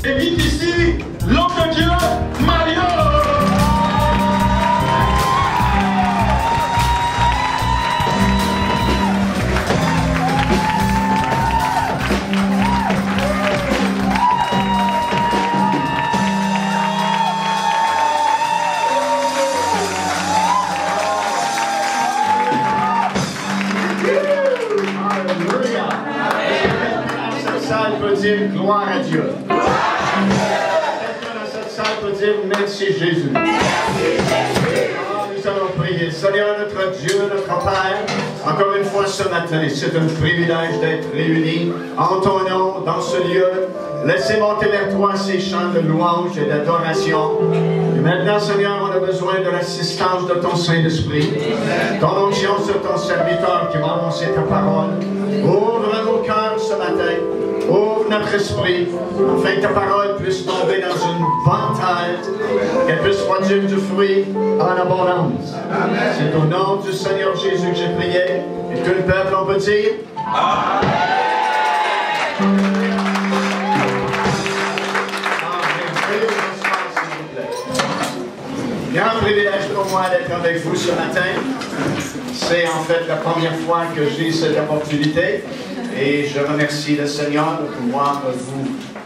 Et vite ici, l'homme de Dieu, Mario. Peut dire gloire à Dieu. Quelqu'un dans cette salle peut dire merci Jésus. Nous allons prier. Seigneur notre Dieu, notre Père, encore une fois ce matin, c'est un privilège d'être réunis en ton nom dans ce lieu. Laissez monter vers toi ces chants de louange et d'adoration. Et maintenant, Seigneur, on a besoin de l'assistance de ton Saint-Esprit. Ton onction sur ton serviteur qui va annoncer ta parole. Ouvre nos cœurs ce matin. Ouvre notre esprit, afin que ta parole puisse tomber dans une bonne terre, qu'elle puisse produire du fruit en abondance. C'est au nom du Seigneur Jésus que j'ai prié. Et tout le peuple, on peut dire Amen. Il y a un privilège pour moi d'être avec vous ce matin. C'est en fait la première fois que j'ai cette opportunité. Et je remercie le Seigneur de pouvoir vous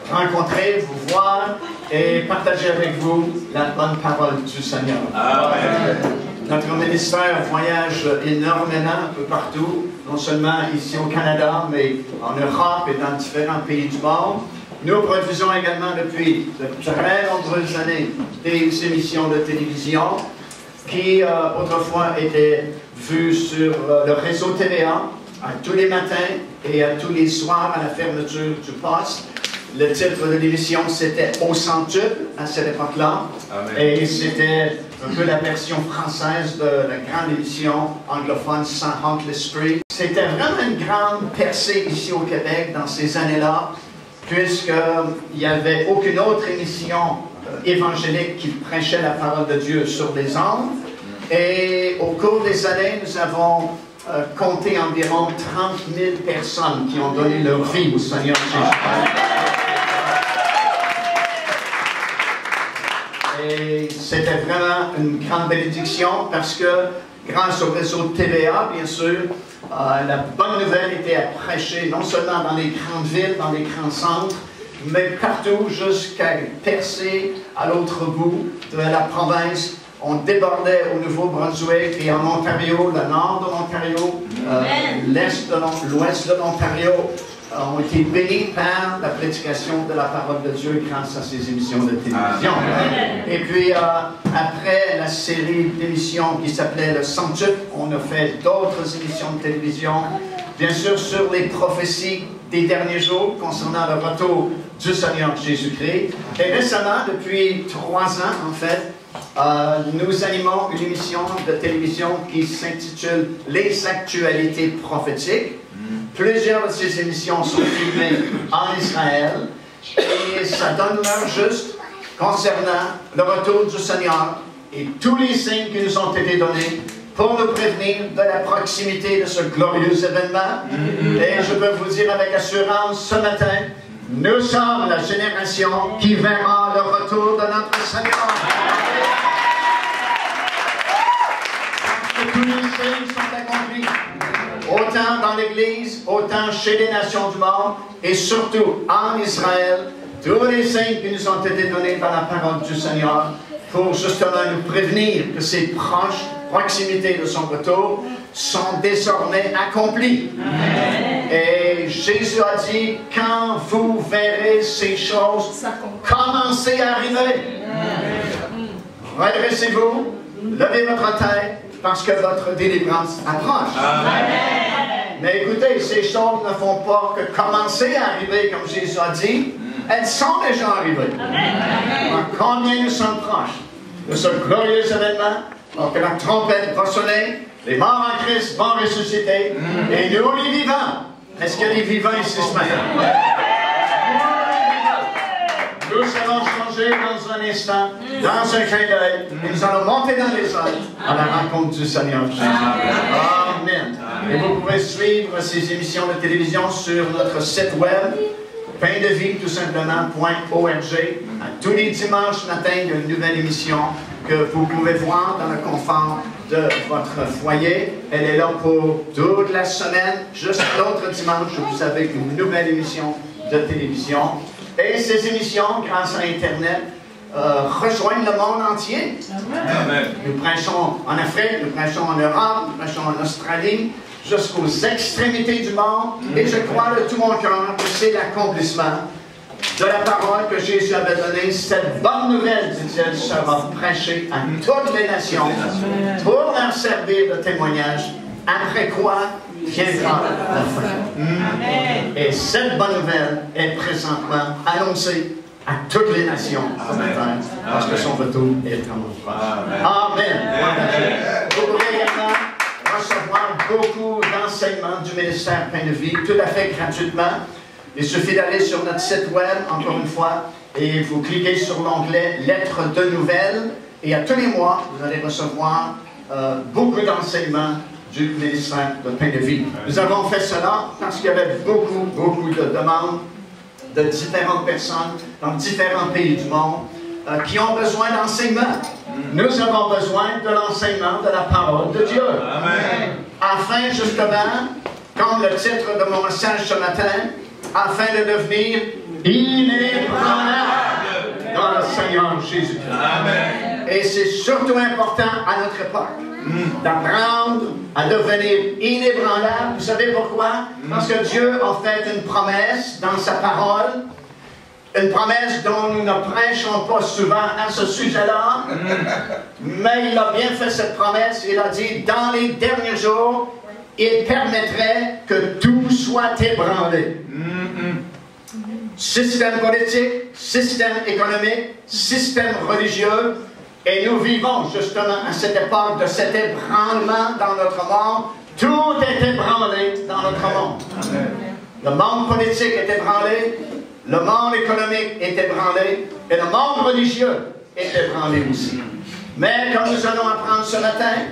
rencontrer, vous voir et partager avec vous la bonne parole du Seigneur. Amen. Notre ministère voyage énormément un peu partout, non seulement ici au Canada, mais en Europe et dans différents pays du monde. Nous produisons également depuis de très nombreuses années des émissions de télévision qui autrefois étaient vues sur le réseau TVA. Tous les matins et tous les soirs à la fermeture du poste. Le titre de l'émission, c'était Au centuple à cette époque-là. Et c'était un peu la version française de la grande émission anglophone St. Huntley Street. C'était vraiment une grande percée ici au Québec dans ces années-là, puisqu'il n'y avait aucune autre émission évangélique qui prêchait la parole de Dieu sur les ondes. Et au cours des années, nous avons compté environ 30 000 personnes qui ont donné leur vie au Seigneur Jésus. Et c'était vraiment une grande bénédiction parce que grâce au réseau TVA, bien sûr, la bonne nouvelle était à prêcher non seulement dans les grandes villes, dans les grands centres, mais partout jusqu'à percer à l'autre bout de la province. On débordait au Nouveau-Brunswick et en Ontario, le nord de l'Ontario, l'ouest de l'Ontario, ont été bénis par la prédication de la parole de Dieu grâce à ces émissions de télévision. Amen. Et puis, après la série d'émissions qui s'appelait Le Centuple, on a fait d'autres émissions de télévision, bien sûr sur les prophéties des derniers jours concernant le retour du Seigneur Jésus-Christ. Et récemment, depuis 3 ans en fait, nous animons une émission de télévision qui s'intitule Les actualités prophétiques. Plusieurs de ces émissions sont filmées en Israël et ça donne l'heure juste concernant le retour du Seigneur et tous les signes qui nous ont été donnés pour nous prévenir de la proximité de ce glorieux événement. Et je peux vous dire avec assurance ce matin, nous sommes la génération qui verra le retour de notre Seigneur. Tous les signes sont accomplis, autant dans l'Église, autant chez les nations du monde, et surtout en Israël, tous les signes qui nous ont été donnés par la parole du Seigneur, pour justement nous prévenir que ces proximités de son retour sont désormais accomplies. Amen. Et Jésus a dit, quand vous verrez ces choses commencer à arriver, redressez-vous, levez votre tête, parce que votre délivrance approche. Amen. Mais écoutez, ces choses ne font pas que commencer à arriver, comme Jésus a dit. Elles sont déjà arrivées. Amen. Combien nous sommes proches de ce glorieux événement, alors que la trompette va sonner, les morts en Christ vont ressusciter, et nous les vivants. Est-ce qu'il y a des vivants ici ce matin? Nous allons changer dans un instant, dans un clin d'œil, et nous allons monter dans les airs à la rencontre du Seigneur Jésus. Amen. Et vous pouvez suivre ces émissions de télévision sur notre site web Pain de vie, tout simplement, .org. Tous les dimanches matin, il y a une nouvelle émission que vous pouvez voir dans le confort de votre foyer. Elle est là pour toute la semaine. Juste l'autre dimanche, vous avez une nouvelle émission de télévision. Et ces émissions, grâce à Internet, rejoignent le monde entier. Amen. Nous prêchons en Afrique, nous prêchons en Europe, nous prêchons en Australie, jusqu'aux extrémités du monde. Et je crois de tout mon cœur que c'est l'accomplissement de la parole que Jésus avait donnée. Cette bonne nouvelle, dit-il, sera prêchée à toutes les nations pour leur servir de témoignage. Après quoi viendra la fin. Et cette bonne nouvelle est présentement annoncée à toutes les nations ce matin, parce que son retour est vraiment proche. Amen. Vous pouvez également recevoir beaucoup d'enseignements du ministère Pain de Vie, tout à fait gratuitement. Il suffit d'aller sur notre site web, encore une fois, et vous cliquez sur l'onglet Lettres de nouvelles, et à tous les mois, vous allez recevoir beaucoup d'enseignements du ministère de Pain de Vie. Nous avons fait cela parce qu'il y avait beaucoup de demandes de différentes personnes dans différents pays du monde qui ont besoin d'enseignement. Nous avons besoin de l'enseignement de la parole de Dieu. Amen. Afin, justement, comme le titre de mon message ce matin, afin de devenir inébranlable dans le Seigneur Jésus-Christ. Amen. Et c'est surtout important à notre époque d'apprendre à devenir inébranlable. Vous savez pourquoi? Parce que Dieu a fait une promesse dans sa parole, une promesse dont nous ne prêchons pas souvent à ce sujet-là, mais il a bien fait cette promesse. Il a dit, dans les derniers jours, il permettrait que tout soit ébranlé. Système politique, système économique, système religieux. Et nous vivons justement à cette époque de cet ébranlement dans notre monde. Tout est ébranlé dans notre monde. Le monde politique est ébranlé, le monde économique est ébranlé, et le monde religieux est ébranlé aussi. Mais comme nous allons apprendre ce matin,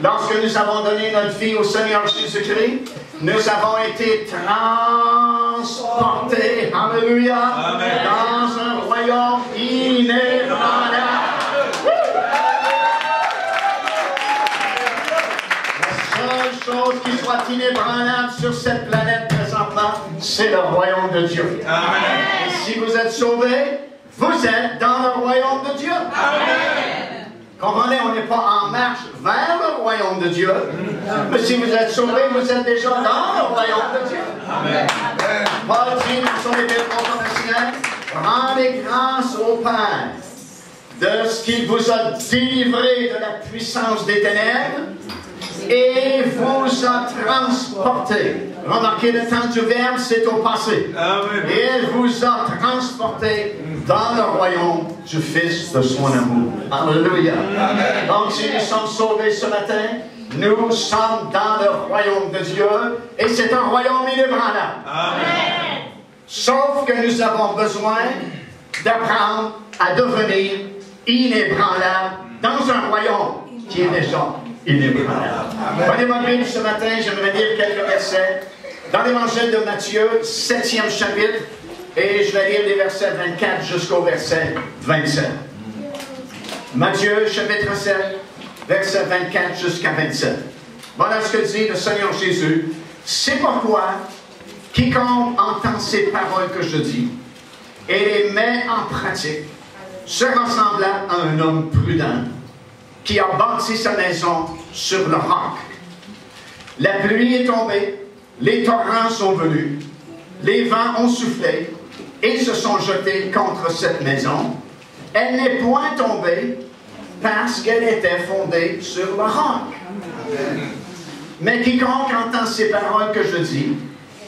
lorsque nous avons donné notre vie au Seigneur Jésus-Christ, nous avons été transportés, alléluia, dans un royaume inébranlable. La seule chose qui soit inébranlable sur cette planète présentement, c'est le royaume de Dieu. Amen. Et si vous êtes sauvés, vous êtes dans le royaume de Dieu. Amen. Comprenez, on n'est pas en marche vers le royaume de Dieu, mais si vous êtes sauvés, vous êtes déjà dans le royaume de Dieu. Amen. Paul dit dans son épître aux Corinthiens, rendez grâce au Père de ce qu'il vous a délivré de la puissance des ténèbres et vous a transporté. Remarquez, le temps du verbe, c'est au passé. Amen. Et il vous a transporté dans le royaume du Fils de son amour. Alléluia. Amen. Donc, si nous sommes sauvés ce matin, nous sommes dans le royaume de Dieu et c'est un royaume inébranlable. Amen. Sauf que nous avons besoin d'apprendre à devenir inébranlable dans un royaume qui est déjà inébranlable. Prenez votre Bible ce matin, j'aimerais lire quelques versets dans l'évangile de Matthieu, 7e chapitre, et je vais lire les versets 24 jusqu'au verset 27. Matthieu, chapitre 7, verset 24 jusqu'à 27. Voilà ce que dit le Seigneur Jésus. C'est pourquoi quiconque entend ces paroles que je dis et les met en pratique sera semblable à un homme prudent qui a bâti sa maison sur le roc. La pluie est tombée, les torrents sont venus, les vents ont soufflé et se sont jetés contre cette maison. Elle n'est point tombée parce qu'elle était fondée sur le roc. Mais quiconque entend ces paroles que je dis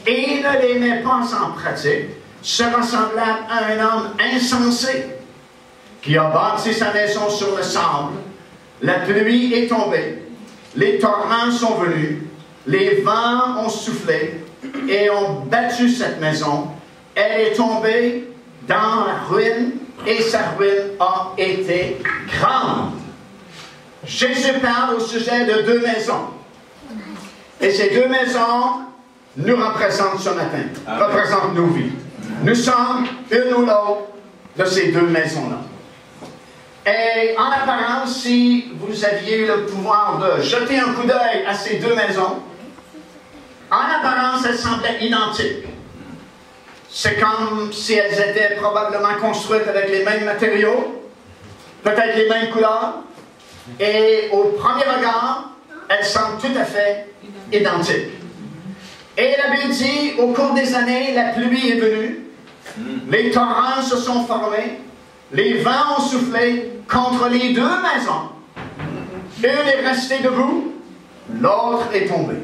et ne les met pas en pratique sera semblable à un homme insensé qui a bâti sa maison sur le sable. La pluie est tombée, les torrents sont venus, les vents ont soufflé et ont battu cette maison. Elle est tombée dans la ruine et sa ruine a été grande. Jésus parle au sujet de deux maisons. Et ces deux maisons nous représentent ce matin, représentent nos vies. Nous sommes une ou l'autre de ces deux maisons-là. Et en apparence, si vous aviez eu le pouvoir de jeter un coup d'œil à ces deux maisons, en apparence, elles semblaient identiques. C'est comme si elles étaient probablement construites avec les mêmes matériaux, peut-être les mêmes couleurs, et au premier regard, elles semblent tout à fait identiques. Et la Bible dit, au cours des années, la pluie est venue, les torrents se sont formés, les vents ont soufflé contre les deux maisons. Une est restée debout, l'autre est tombée.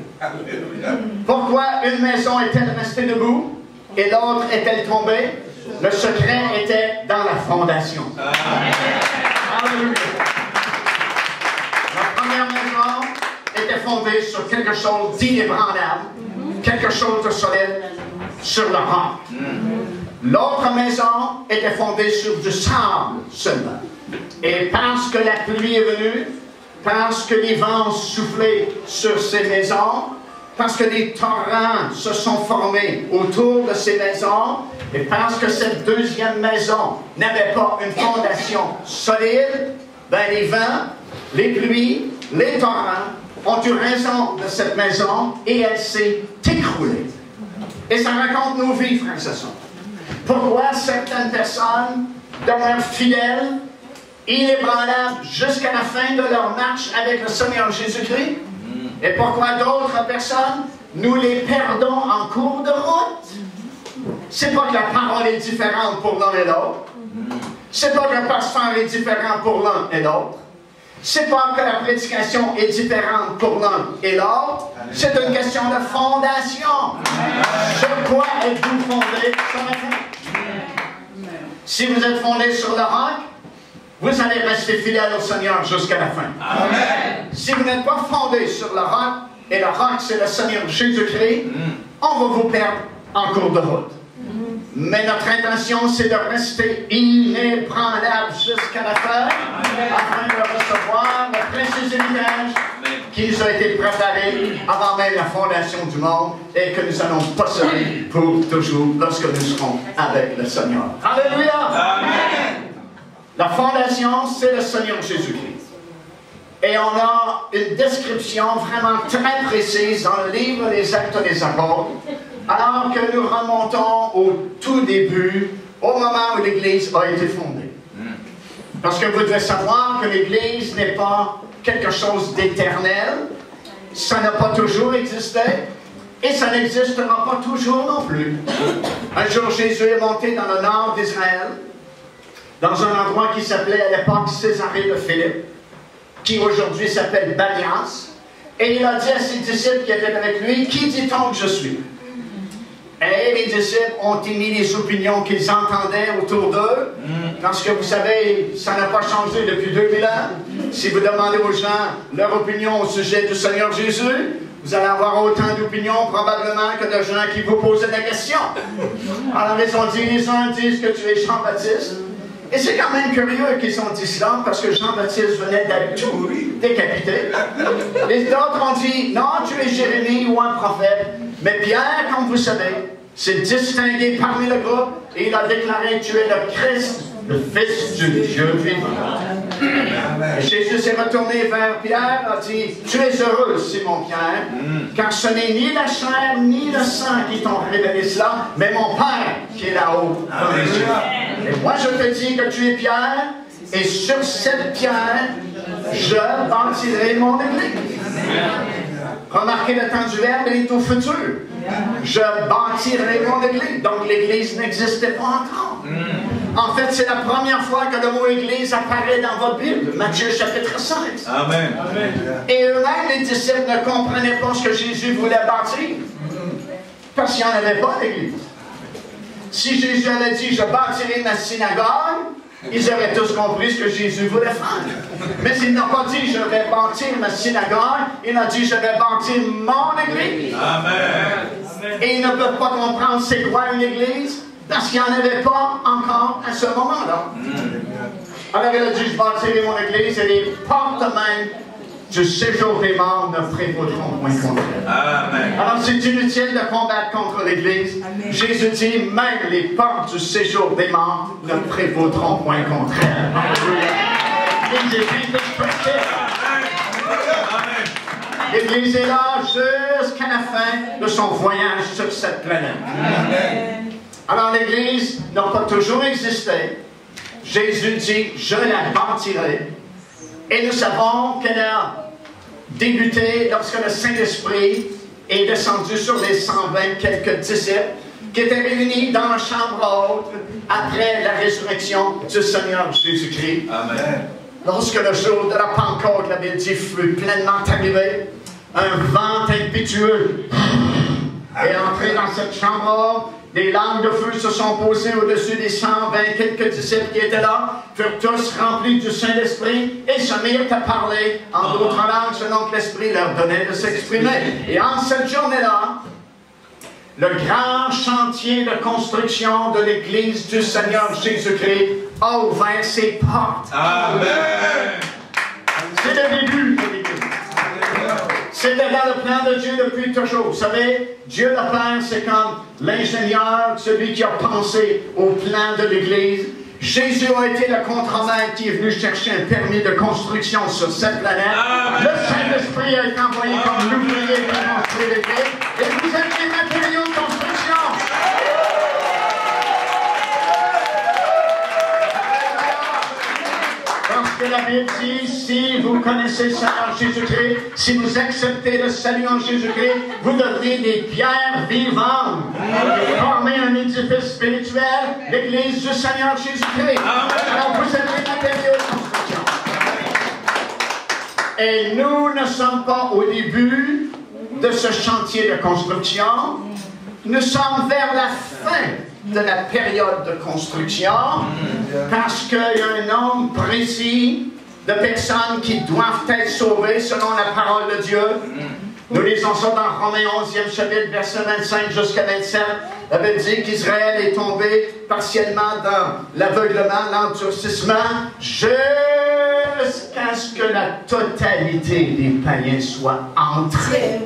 Pourquoi une maison est-elle restée debout et l'autre est-elle tombée? Le secret était dans la fondation. Alléluia. La première maison était fondée sur quelque chose d'inébranlable, quelque chose de solide, sur le roc. L'autre maison était fondée sur du sable seulement. Et parce que la pluie est venue, parce que les vents ont soufflé sur ces maisons, parce que des torrents se sont formés autour de ces maisons, et parce que cette deuxième maison n'avait pas une fondation solide, ben les vents, les pluies, les torrents ont eu raison de cette maison et elle s'est écroulée. Et ça raconte nos vies, frères et sœurs. Pourquoi certaines personnes demeurent fidèles, inébranlables jusqu'à la fin de leur marche avec le Seigneur Jésus-Christ? Et pourquoi d'autres personnes, nous les perdons en cours de route? C'est pas que la parole est différente pour l'un et l'autre. C'est pas que le pasteur est différent pour l'un et l'autre. C'est pas que la prédication est différente pour l'un et l'autre. C'est une question de fondation. Sur quoi êtes-vous fondé ce matin? Si vous êtes fondé sur le roc, vous allez rester fidèle au Seigneur jusqu'à la fin. Amen. Si vous n'êtes pas fondé sur le roc, et le roc c'est le Seigneur Jésus-Christ, on va vous perdre en cours de route. Mais notre intention, c'est de rester inébranlable jusqu'à la fin, afin de recevoir le précieux héritage qui nous a été préparé avant même la fondation du monde et que nous allons posséder pour toujours lorsque nous serons avec le Seigneur. Alléluia! Amen. La fondation, c'est le Seigneur Jésus-Christ. Et on a une description vraiment très précise dans le livre des Actes des Apôtres, alors que nous remontons au tout début, au moment où l'Église a été fondée. Parce que vous devez savoir que l'Église n'est pas quelque chose d'éternel, ça n'a pas toujours existé, et ça n'existera pas toujours non plus. Un jour, Jésus est monté dans le nord d'Israël, dans un endroit qui s'appelait à l'époque Césarée de Philippe, qui aujourd'hui s'appelle Balias, et il a dit à ses disciples qui étaient avec lui, « Qui dit-on que je suis ?» Et les disciples ont émis les opinions qu'ils entendaient autour d'eux, parce que vous savez, ça n'a pas changé depuis 2000 ans. Si vous demandez aux gens leur opinion au sujet du Seigneur Jésus, vous allez avoir autant d'opinions probablement que de gens qui vous posaient la question. Alors ils ont dit, les uns disent que tu es Jean-Baptiste, et c'est quand même curieux qu'ils ont dit cela, parce que Jean-Baptiste venait d'être décapité. Les autres ont dit, non, tu es Jérémie ou un prophète. Mais Pierre, comme vous savez, s'est distingué parmi le groupe, et il a déclaré, tu es le Christ, le Fils du Dieu vivant. Et Jésus s'est retourné vers Pierre, a dit, tu es heureux, Simon Pierre, car ce n'est ni la chair ni le sang qui t'ont révélé cela, mais mon Père qui est là-haut dans les cieux. Et moi je te dis que tu es Pierre, et sur cette pierre, je bâtirai mon église. Remarquez le temps du verbe, il est au futur. Je bâtirai mon église. Donc l'église n'existait pas encore. En fait, c'est la première fois que le mot église apparaît dans votre Bible. Matthieu chapitre 16. Amen. Et eux-mêmes, les disciples ne comprenaient pas ce que Jésus voulait bâtir. Parce qu'il n'y en avait pas d'église. Si Jésus avait dit, je bâtirai ma synagogue, ils auraient tous compris ce que Jésus voulait faire. Mais il n'a pas dit, je vais bâtir ma synagogue. Il a dit, je vais bâtir mon église. Amen. Et ils ne peuvent pas comprendre c'est quoi une église, parce qu'il n'y en avait pas encore à ce moment-là. Alors il a dit, je bâtirai mon église, et les portes même du séjour des morts ne prévaudront point contre elle. Amen. Alors c'est inutile de combattre contre l'Église. Jésus dit, même les portes du séjour des morts ne prévaudront point contre elle. L'Église est là jusqu'à la fin de son voyage sur cette planète. Amen. Alors l'Église n'a pas toujours existé. Jésus dit, je la bâtirai. Et nous savons qu'elle a débuté lorsque le Saint-Esprit est descendu sur les 120 quelques disciples qui étaient réunis dans la chambre haute après la résurrection du Seigneur Jésus-Christ. Amen. Lorsque le jour de la Pentecôte, la Bible dit, fut pleinement arrivé, un vent impétueux est entré dans cette chambre haute. Des langues de feu se sont posées au-dessus des 120 quelques disciples qui étaient là, furent tous remplis du Saint-Esprit et se mirent à parler en d'autres langues selon que l'Esprit leur donnait de s'exprimer. Et en cette journée-là, le grand chantier de construction de l'Église du Seigneur Jésus-Christ a ouvert ses portes. Amen. C'est le début de l'Église. C'était dans le plan de Dieu depuis toujours. Vous savez, Dieu le Père, c'est comme l'ingénieur, celui qui a pensé au plan de l'Église. Jésus a été le contremaître qui est venu chercher un permis de construction sur cette planète. Amen. Le Saint-Esprit a été envoyé comme l'ouvrier pour construire l'Église. Et vous êtes les matériaux de construction. Parce que la Bible dit, si vous connaissez le Seigneur Jésus-Christ, si vous acceptez le salut en Jésus-Christ, vous devenez des pierres vivantes. Et formez un édifice spirituel, l'Église du Seigneur Jésus-Christ. Alors vous êtes les matériaux de construction. Et nous ne sommes pas au début de ce chantier de construction. Nous sommes vers la fin de la période de construction, parce qu'il y a un nombre précis de personnes qui doivent être sauvées selon la parole de Dieu. Nous lisons ça dans Romains 11e chapitre, verset 25 jusqu'à 27. La Bible dit qu'Israël est tombé partiellement dans l'aveuglement, l'endurcissement, jusqu'à ce que la totalité des païens soit entrés.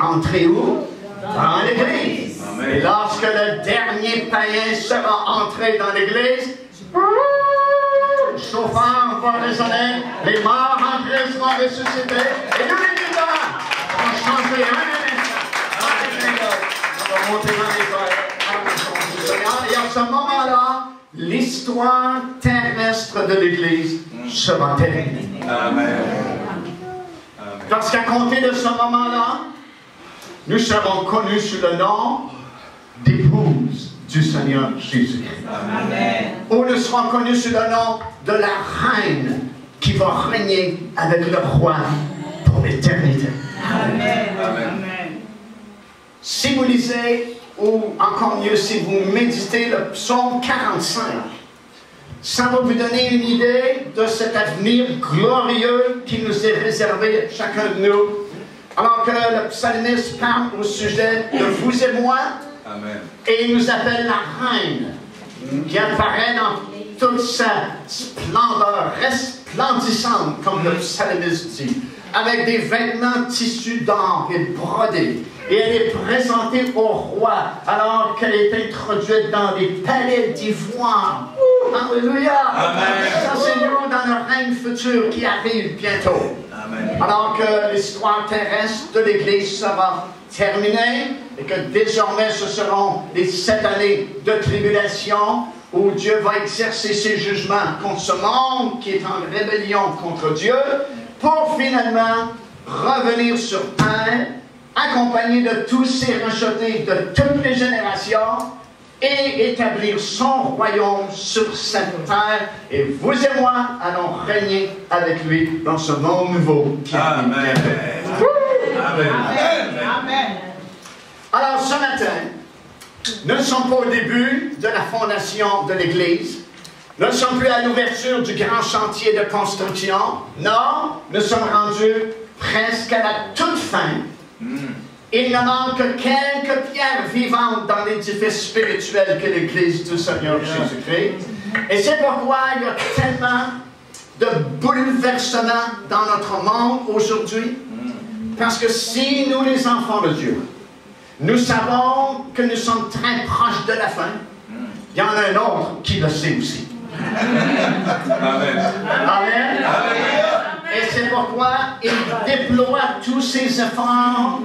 Entrés où? Dans l'Église. Et lorsque le dernier païen sera entré dans l'Église, le chauffeur va résonner, les morts en Christ vont ressusciter, et nous les vivants vont changer un instant. On va monter dans les airs. Et à ce moment-là, l'histoire terrestre de l'Église sera terminée. Amen. Parce qu'à compter de ce moment-là, nous serons connus sous le nom d'épouse du Seigneur Jésus-Christ. Ou nous serons connus sous le nom de la reine qui va régner avec le roi pour l'éternité. Amen. Si vous lisez, ou encore mieux, si vous méditez le psaume 45, ça va vous donner une idée de cet avenir glorieux qui nous est réservé, chacun de nous. Alors que le psalmiste parle au sujet de vous et moi, amen, et il nous appelle la reine, qui apparaît dans toute sa splendeur resplendissante, comme le psalmiste dit, avec des vêtements tissus d'or et brodés. Et elle est présentée au roi, alors qu'elle est introduite dans des palais d'ivoire. Alléluia! Ça, c'est nous dans le règne futur qui arrive bientôt. Amen. Alors que l'histoire terrestre de l'Église sera terminée et que désormais ce seront les 7 années de tribulation où Dieu va exercer ses jugements contre ce monde qui est en rébellion contre Dieu pour finalement revenir sur terre accompagné de tous ses rejetés de toutes les générations et établir son royaume sur cette terre. Et vous et moi allons régner avec lui dans ce monde nouveau qui arrive. Amen. Amen. Amen. Alors ce matin, nous ne sommes pas au début de la fondation de l'Église. Nous ne sommes plus à l'ouverture du grand chantier de construction. Non, nous sommes rendus presque à la toute fin. Il ne manque que quelques pierres vivantes dans l'édifice spirituel que l'Église du Seigneur Jésus-Christ. Et c'est pourquoi il y a tellement de bouleversement dans notre monde aujourd'hui. Parce que si nous, les enfants de Dieu, nous savons que nous sommes très proches de la fin, il y en a un autre qui le sait aussi. Amen. Amen. Et c'est pourquoi il déploie tous ses efforts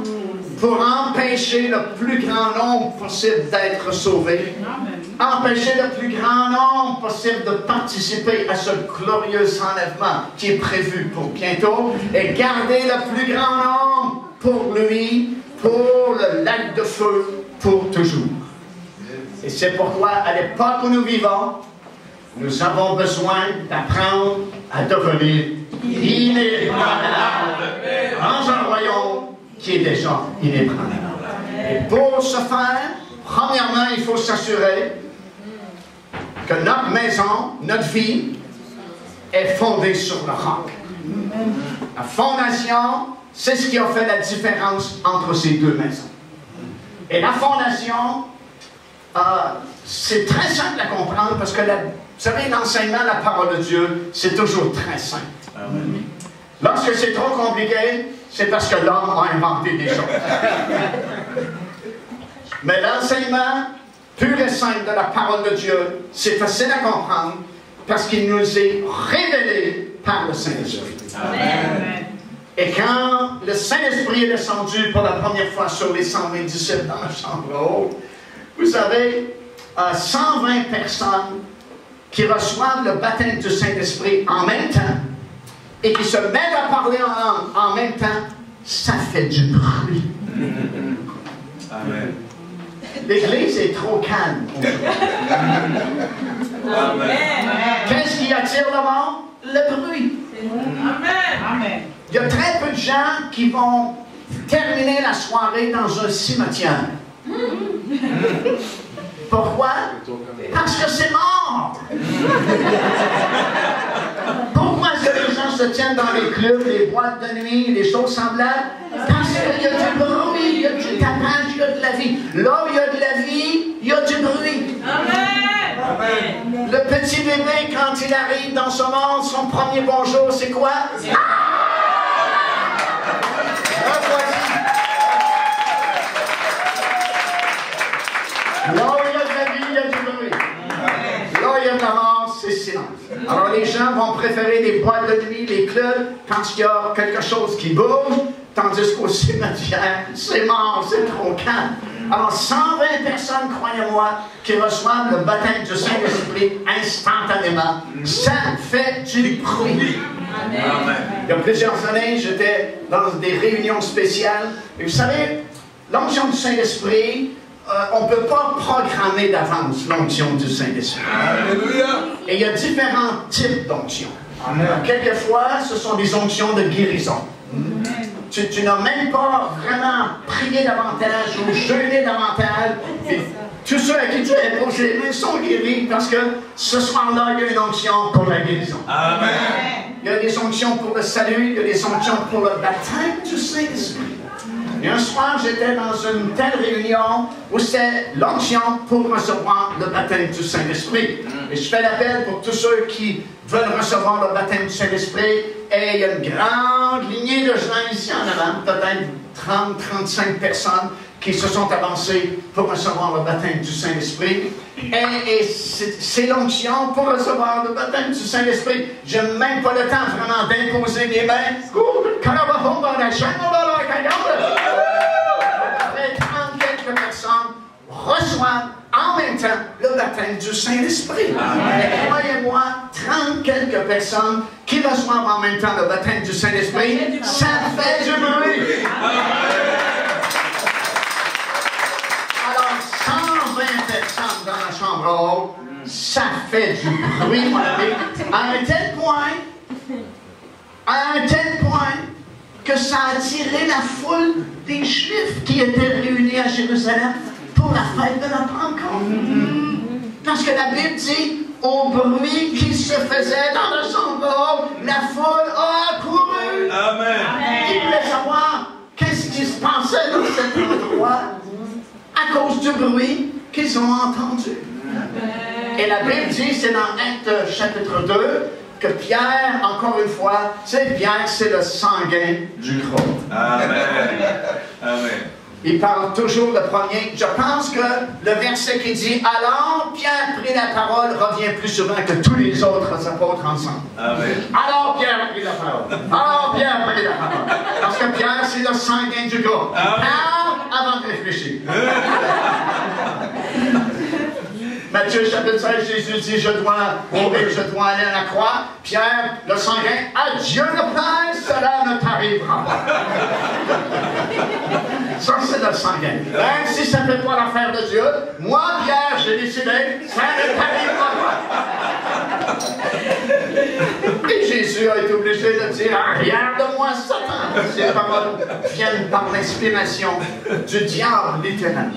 pour empêcher le plus grand nombre possible d'être sauvé. Empêcher le plus grand nombre possible de participer à ce glorieux enlèvement qui est prévu pour bientôt. Et garder le plus grand nombre pour lui, pour le lac de feu, pour toujours. Et c'est pourquoi, à l'époque où nous vivons, nous avons besoin d'apprendre à devenir inébranlables dans un royaume qui est déjà inébranlable. Et pour ce faire, premièrement, il faut s'assurer que notre maison, notre vie, est fondée sur le roc. La fondation, c'est ce qui a fait la différence entre ces deux maisons. Et la fondation, c'est très simple à comprendre parce que, vous savez, l'enseignement de la parole de Dieu, c'est toujours très simple. Amen. Lorsque c'est trop compliqué, c'est parce que l'homme a inventé des choses. Mais l'enseignement pur et simple de la parole de Dieu, c'est facile à comprendre parce qu'il nous est révélé par le Saint-Esprit. Amen. Et quand le Saint-Esprit est descendu pour la première fois sur les 120 disciples dans la chambre haute, vous savez, 120 personnes qui reçoivent le baptême du Saint-Esprit en même temps et qui se mettent à parler en même temps, ça fait du bruit. Amen. L'Église est trop calme. Amen. Qu'est-ce qui attire le monde? Le bruit. Amen. Il y a très peu de gens qui vont terminer la soirée dans un cimetière. Pourquoi? Parce que c'est mort. Pourquoi est-ce que les gens se tiennent dans les clubs, les boîtes de nuit, les choses semblables? Parce qu'il y a du bruit, il y a du tapage, il y a de la vie. Là où il y a de la vie, il y a du bruit. Amen. Le petit bébé, quand il arrive dans ce monde, son premier bonjour, c'est quoi? Là où il y a de la vie, il y a du bruit. Là où il y a de la mort, c'est silence. Alors les gens vont préférer les boîtes de nuit, les clubs, quand il y a quelque chose qui bouge, tandis qu'au cimetière, c'est mort, c'est trop calme. Alors 120 personnes, croyez-moi, qui reçoivent le baptême du Saint-Esprit instantanément, ça fait du bruit. Amen. Il y a plusieurs années, j'étais dans des réunions spéciales, et vous savez, l'onction du Saint-Esprit, on ne peut pas programmer d'avance l'onction du Saint-Esprit. Et il y a différents types d'onctions. Quelquefois, ce sont des onctions de guérison. Tu n'as même pas vraiment prié davantage ou jeûné davantage. Tous ceux à qui tu as posé les mains sont guéris parce que ce soir-là, il y a une onction pour la guérison. Amen. Il y a des onctions pour le salut, il y a des onctions pour le baptême du Saint-Esprit. Et un soir, j'étais dans une telle réunion où c'est l'onction pour recevoir le baptême du Saint-Esprit. Et je fais l'appel pour tous ceux qui veulent recevoir le baptême du Saint-Esprit. Et il y a une grande lignée de gens ici en avant, peut-être 30-35 personnes qui se sont avancées pour recevoir le baptême du Saint-Esprit. Et c'est l'onction pour recevoir le baptême du Saint-Esprit. Je n'ai même pas le temps vraiment d'imposer mes mains. Après 30 quelques personnes reçoivent en même temps le baptême du Saint-Esprit. Et croyez-moi, 30 quelques personnes qui reçoivent en même temps le baptême du Saint-Esprit, ça fait du bruit. Alors, 120 personnes dans la chambre haute, ça fait du bruit, mon ami, à un tel point que ça a attiré la foule des Juifs qui étaient réunis à Jérusalem pour la fête de la Pentecôte. Parce que la Bible dit, au bruit qui se faisait dans la chambre haute, la foule a couru. Amen. Ils voulaient savoir qu'est-ce qui se passait dans cet endroit à cause du bruit qu'ils ont entendu. Et la Bible dit, c'est dans Actes chapitre 2, que Pierre, encore une fois, c'est Pierre, c'est le sanguin du groupe. Amen. Amen. Il parle toujours le premier. Je pense que le verset qui dit « Alors Pierre prit la parole » revient plus souvent que tous les autres apôtres ensemble. Amen. Alors Pierre prit la parole. Alors Pierre prit la parole. Parce que Pierre, c'est le sanguin du groupe. Il parle avant de réfléchir. Matthieu chapitre 16, Jésus dit, je dois mourir, je dois aller à la croix. Pierre, le sanguin, à Dieu le Père, cela ne t'arrivera pas. Ça, c'est le sanguin. Même si ça ne fait pas l'affaire de Dieu, moi, Pierre, j'ai décidé, ça ne t'arrivera pas. Et Jésus a été obligé de dire, regarde-moi Satan. Ces paroles viennent par l'inspiration du diable, littéralement.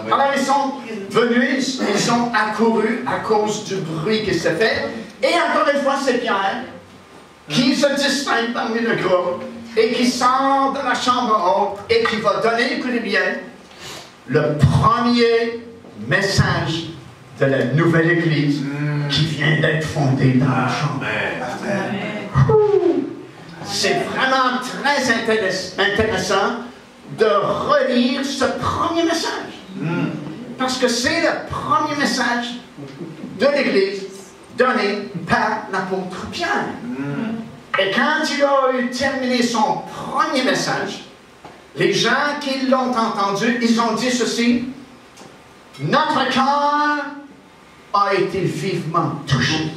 Alors, ils sont venus, ils sont accourus à cause du bruit qui s'est fait. Et encore une fois, c'est Pierre qui se distingue parmi le groupe et qui sort de la chambre haute et qui va donner, écoutez bien, le premier message de la nouvelle Église qui vient d'être fondée dans la chambre. C'est vraiment très intéressant de relire ce premier message. Parce que c'est le premier message de l'Église donné par l'apôtre Pierre. Et quand il a eu terminé son premier message, les gens qui l'ont entendu, ils ont dit ceci: notre cœur a été vivement touché.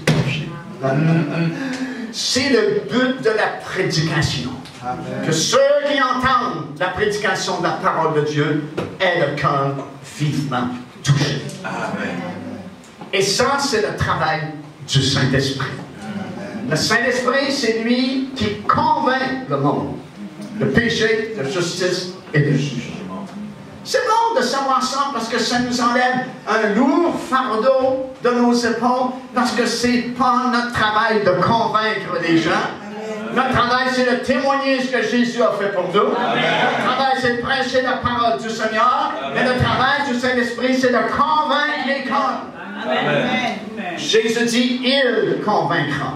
C'est le but de la prédication. Amen. Que ceux qui entendent la prédication de la parole de Dieu aient le cœur vivement touché. Amen. Et ça, c'est le travail du Saint-Esprit. Le Saint-Esprit, c'est lui qui convainc le monde de péché, de justice et de jugement. C'est bon de savoir ça parce que ça nous enlève un lourd fardeau de nos épaules parce que c'est pas notre travail de convaincre les gens. Notre travail, c'est de témoigner ce que Jésus a fait pour nous. Amen. Notre travail, c'est de prêcher la parole du Seigneur. Et le travail du Saint-Esprit, c'est de convaincre les cœurs. Jésus dit, il convaincra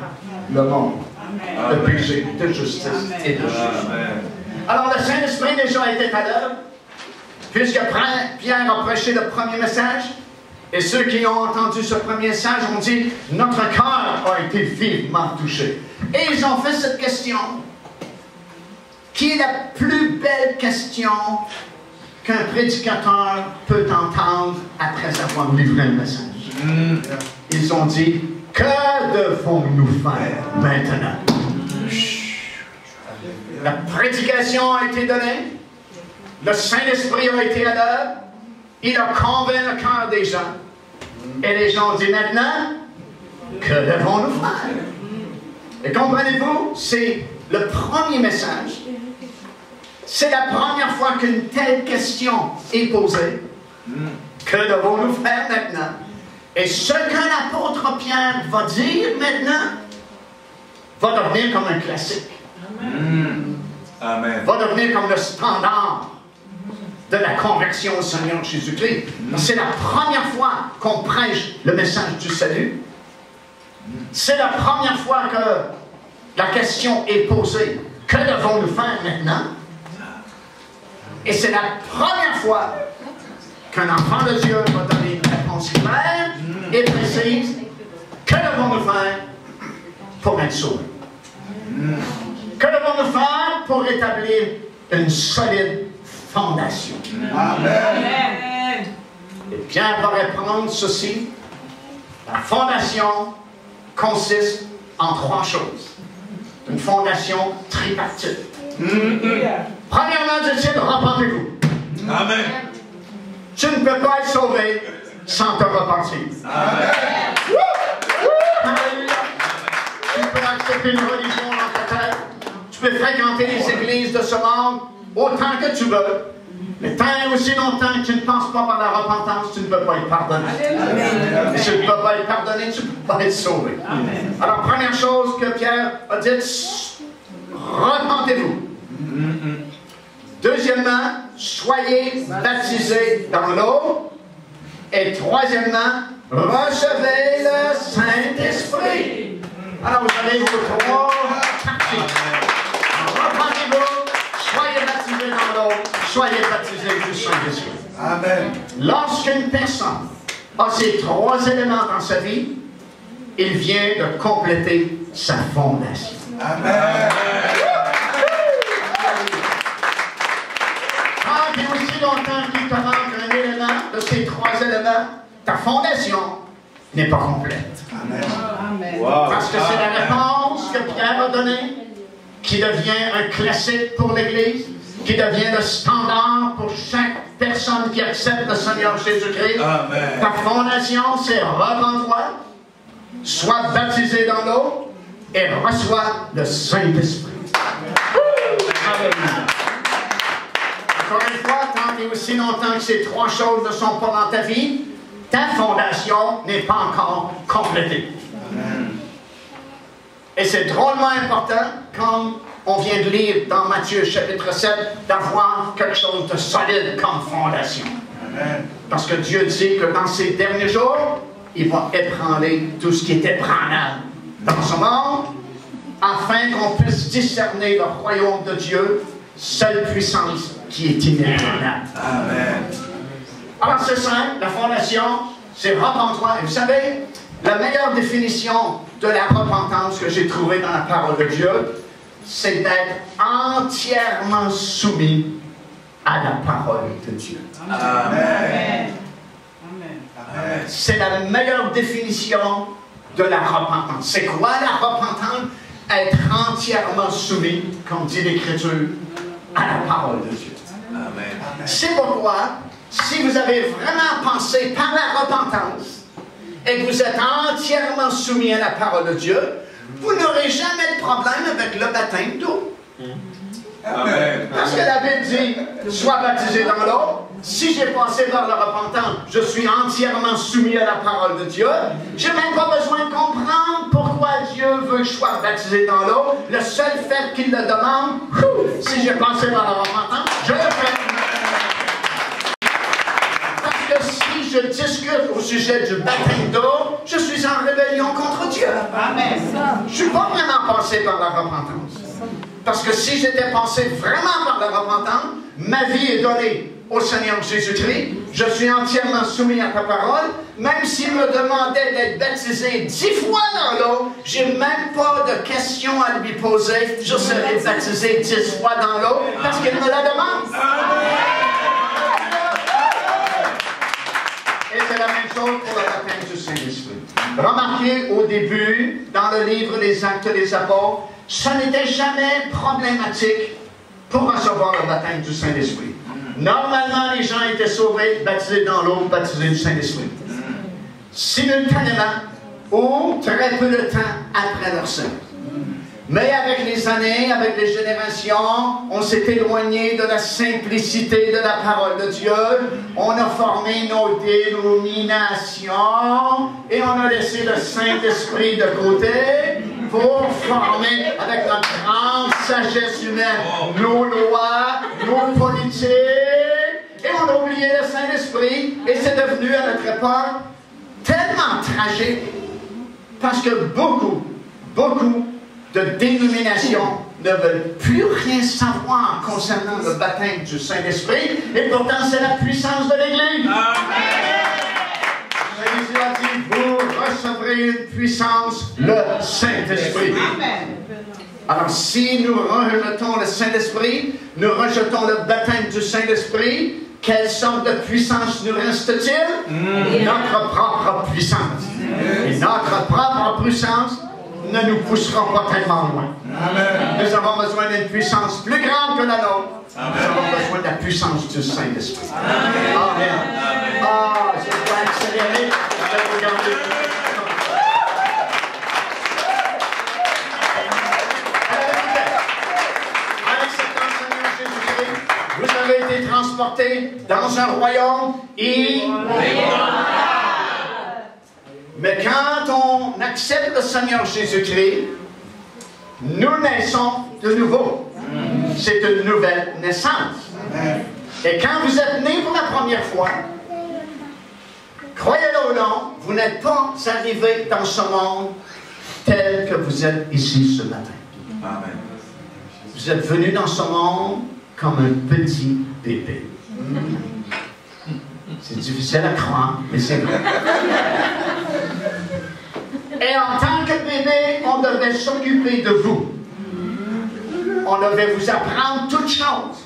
le monde de péché, de justice et de jugement. Alors, le Saint-Esprit déjà était à l'œuvre, puisque Pierre a prêché le premier message. Et ceux qui ont entendu ce premier message ont dit, notre cœur a été vivement touché. Et ils ont fait cette question, qui est la plus belle question qu'un prédicateur peut entendre après avoir livré le message. Ils ont dit, que devons-nous faire maintenant? La prédication a été donnée, le Saint-Esprit a été à l'œuvre, il a convaincu le cœur des gens. Et les gens ont dit maintenant, que devons-nous faire? Et comprenez-vous, c'est le premier message. C'est la première fois qu'une telle question est posée. Que devons-nous faire maintenant? Et ce que l'apôtre Pierre va dire maintenant va devenir comme un classique. Amen. Va devenir comme le standard de la conversion au Seigneur Jésus-Christ. C'est la première fois qu'on prêche le message du salut. C'est la première fois que la question est posée. Que devons-nous faire maintenant? Et c'est la première fois qu'un enfant de Dieu va donner une réponse claire et précise. Que devons-nous faire pour être sauvés? Que devons-nous faire pour établir une solide fondation? Amen. Et Pierre va répondre ceci. La fondation consiste en trois choses. Une fondation tripartite. Premièrement, dit-il, repentez-vous. Amen. Tu ne peux pas être sauvé sans te repentir. Amen. Tu peux accepter une religion dans ta tête. Tu peux fréquenter les églises de ce monde autant que tu veux. Mais tant et aussi longtemps que tu ne penses pas par la repentance, tu ne peux pas être pardonné. Et si tu ne peux pas être pardonné, tu ne peux pas être sauvé. Amen. Alors, première chose que Pierre a dit, repentez-vous. Deuxièmement, soyez baptisés dans l'eau. Et troisièmement, recevez le Saint-Esprit. Alors vous avez vos trois parties. Repentez-vous, soyez baptisés dans l'eau, soyez baptisés du Saint-Esprit. Amen. Lorsqu'une personne a ces trois éléments dans sa vie, il vient de compléter sa fondation. Amen. Quand il y a aussi longtemps qu'il te manque un élément de ces trois éléments, ta fondation n'est pas complète. Amen. Wow. Parce que c'est la réponse que Pierre a donnée qui devient un classique pour l'Église, qui devient le standard pour chaque personne qui accepte le Seigneur Jésus-Christ. Amen. Ta fondation, c'est repens-toi, sois baptisé dans l'eau et reçois le Saint-Esprit. Alléluia. Encore une fois, tant et aussi longtemps que ces trois choses ne sont pas dans ta vie, ta fondation n'est pas encore complétée. Et c'est drôlement important, comme on vient de lire dans Matthieu chapitre 7, d'avoir quelque chose de solide comme fondation. Amen. Parce que Dieu dit que dans ces derniers jours, il va ébranler tout ce qui est ébranlable dans ce monde, afin qu'on puisse discerner le royaume de Dieu, seule puissance qui est inébranlable. Amen. Alors c'est simple, la fondation, c'est repens-toi. Et vous savez, la meilleure définition de la repentance que j'ai trouvée dans la parole de Dieu, c'est d'être entièrement soumis à la parole de Dieu. Amen. C'est la meilleure définition de la repentance. C'est quoi la repentance? Être entièrement soumis, comme dit l'Écriture, à la parole de Dieu. Amen. C'est pourquoi, si vous avez vraiment pensé par la repentance et que vous êtes entièrement soumis à la parole de Dieu, vous n'aurez jamais de problème avec le baptême d'eau. Amen. Parce que la Bible dit, sois baptisé dans l'eau. Si j'ai passé par la repentance, je suis entièrement soumis à la parole de Dieu. Je n'ai même pas besoin de comprendre pourquoi Dieu veut que je sois baptisé dans l'eau. Le seul fait qu'il le demande, si j'ai passé par la repentance, je le fais. Parce que si je discute au sujet du baptême d'eau, je suis en rébellion contre Dieu. Amen. Je ne suis pas vraiment passé par la repentance. Parce que si j'étais passé vraiment par la repentance, ma vie est donnée au Seigneur Jésus-Christ, je suis entièrement soumis à ta parole, même s'il me demandait d'être baptisé 10 fois dans l'eau, j'ai même pas de questions à lui poser, je serai baptisé 10 fois dans l'eau, parce qu'il me la demande. Et c'est la même chose pour le baptême du Saint-Esprit. Remarquez au début, dans le livre des Actes des Apôtres, ça n'était jamais problématique pour recevoir le baptême du Saint-Esprit. Normalement, les gens étaient sauvés, baptisés dans l'eau, baptisés du Saint-Esprit. Simultanément, ou très peu de temps après leur salut. Mais avec les années, avec les générations, on s'est éloigné de la simplicité de la parole de Dieu. On a formé nos dénominations et on a laissé le Saint-Esprit de côté pour former, avec notre grande sagesse humaine, nos lois, nos politiques. Et on a oublié le Saint-Esprit et c'est devenu à notre époque tellement tragique parce que beaucoup de dénominations ne veulent plus rien savoir concernant le baptême du Saint-Esprit, et pourtant c'est la puissance de l'Église. Jésus a dit, vous recevrez une puissance, le Saint-Esprit. Alors si nous rejetons le Saint-Esprit, nous rejetons le baptême du Saint-Esprit, quelle sorte de puissance nous reste-t-il? Notre propre puissance. Et notre propre puissance ne nous poussera pas tellement loin. Amen. Nous avons besoin d'une puissance plus grande que la nôtre. Amen. Nous avons besoin de la puissance du Saint-Esprit. Amen. Amen. Ah, je dois accélérer. Je vais regarder. Avec cet enseignement Jésus-Christ, vous avez été transportés dans un royaume immémorial. Mais quand on accepte le Seigneur Jésus-Christ, nous naissons de nouveau. C'est une nouvelle naissance. Et quand vous êtes né pour la première fois, croyez-le ou non, vous n'êtes pas arrivé dans ce monde tel que vous êtes ici ce matin. Amen. Vous êtes venus dans ce monde comme un petit bébé. C'est difficile à croire, mais c'est vrai. Et en tant que bébé, on devait s'occuper de vous. On devait vous apprendre toutes choses.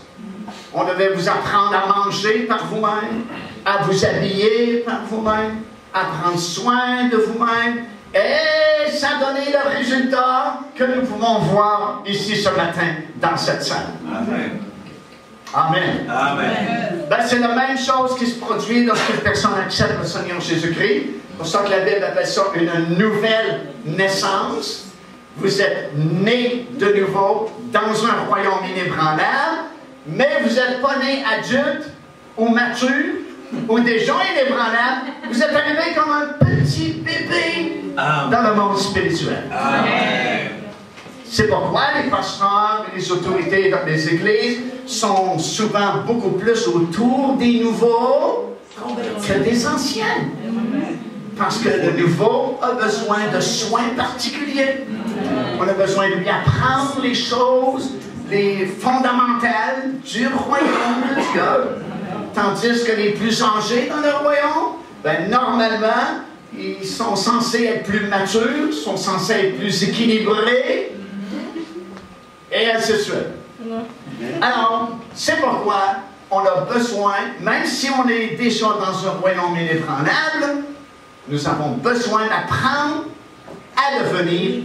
On devait vous apprendre à manger par vous-même, à vous habiller par vous-même, à prendre soin de vous-même. Et ça a donné le résultat que nous pouvons voir ici ce matin dans cette salle. Amen. Amen. Amen. Ben, c'est la même chose qui se produit lorsqu'une personne accepte le Seigneur Jésus-Christ. C'est pour ça que la Bible appelle ça une nouvelle naissance. Vous êtes nés de nouveau dans un royaume inébranlable, mais vous n'êtes pas nés adultes ou matures ou déjà inébranlables. Vous êtes arrivés comme un petit bébé dans le monde spirituel. Amen. C'est pourquoi les pasteurs et les autorités dans les églises sont souvent beaucoup plus autour des nouveaux que des anciens. Parce que le nouveau a besoin de soins particuliers. On a besoin de lui apprendre les choses, les fondamentales du royaume de Dieu. Tandis que les plus âgés dans le royaume, ben, normalement, ils sont censés être plus matures, sont censés être plus équilibrés, et ainsi de suite. Alors, c'est pourquoi on a besoin, même si on est déjà dans un royaume inébranlable, nous avons besoin d'apprendre à devenir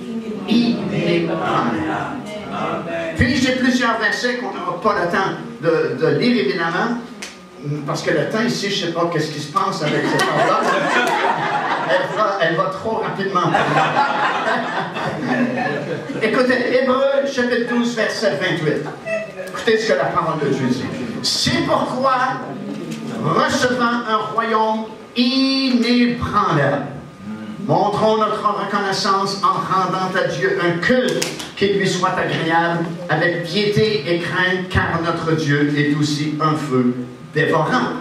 inébranlable. Puis j'ai plusieurs versets qu'on n'aura pas le temps de lire évidemment, parce que le temps ici, je ne sais pas qu'est-ce qui se passe avec cette heure-là. Elle va trop rapidement. Écoutez, Hébreux, chapitre 12, verset 28. Écoutez ce que la parole de Dieu dit. C'est pourquoi, recevant un royaume inébranlable, montrons notre reconnaissance en rendant à Dieu un culte qui lui soit agréable, avec piété et crainte, car notre Dieu est aussi un feu dévorant.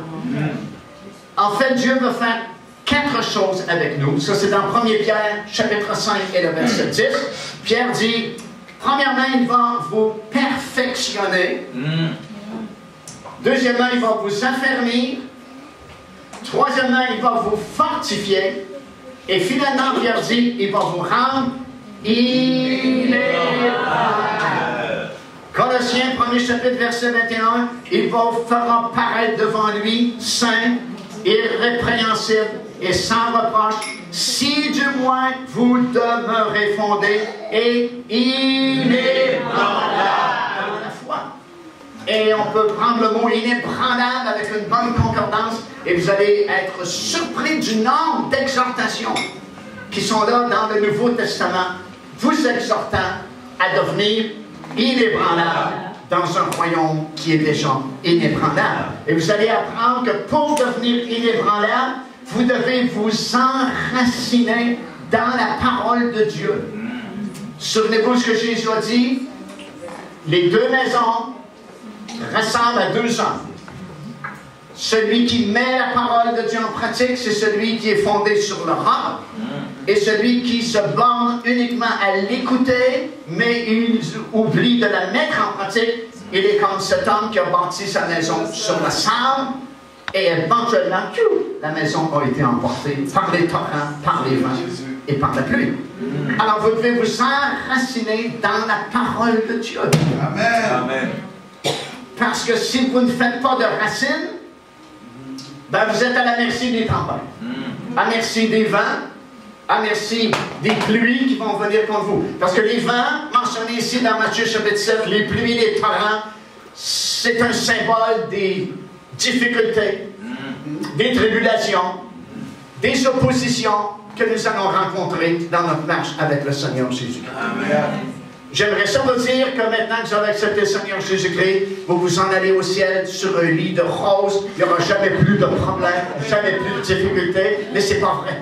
En fait, Dieu veut faire 4 choses avec nous. Ça, c'est dans 1 Pierre, chapitre 5 et le verset 10. Pierre dit, premièrement, il va vous perfectionner. Deuxièmement, il va vous affermir. Troisièmement, il va vous fortifier. Et finalement, Pierre dit, il va vous rendre inébranlable. Colossiens, 1er chapitre, verset 21, il vous fera paraître devant lui, saint, irrépréhensible et sans reproche, si du moins vous demeurez fondés et inébranlables dans la foi. Et on peut prendre le mot inébranlable avec une bonne concordance et vous allez être surpris du nombre d'exhortations qui sont là dans le Nouveau Testament, vous exhortant à devenir inébranlable dans un royaume qui est déjà inébranlable. Et vous allez apprendre que pour devenir inébranlable, vous devez vous enraciner dans la parole de Dieu. Souvenez-vous ce que Jésus a dit, les 2 maisons ressemblent à 2 hommes. Celui qui met la parole de Dieu en pratique, c'est celui qui est fondé sur le roc. Et celui qui se borne uniquement à l'écouter, mais il oublie de la mettre en pratique, il est comme cet homme qui a bâti sa maison sur le sable, et éventuellement, la maison a été emportée par les torrents, par les vents et par la pluie. Alors vous devez vous enraciner dans la parole de Dieu. Amen. Amen. Parce que si vous ne faites pas de racines, ben vous êtes à la merci des tempêtes, à la merci des vents, à la merci des pluies qui vont venir contre vous. Parce que les vents, mentionnés ici dans Matthieu chapitre 7, les pluies, les torrents, c'est un symbole des difficultés, des tribulations, des oppositions que nous allons rencontrer dans notre marche avec le Seigneur Jésus-Christ. J'aimerais ça vous dire que maintenant que vous avez accepté le Seigneur Jésus-Christ, vous vous en allez au ciel sur un lit de rose, il n'y aura jamais plus de problèmes, jamais plus de difficultés, mais c'est pas vrai.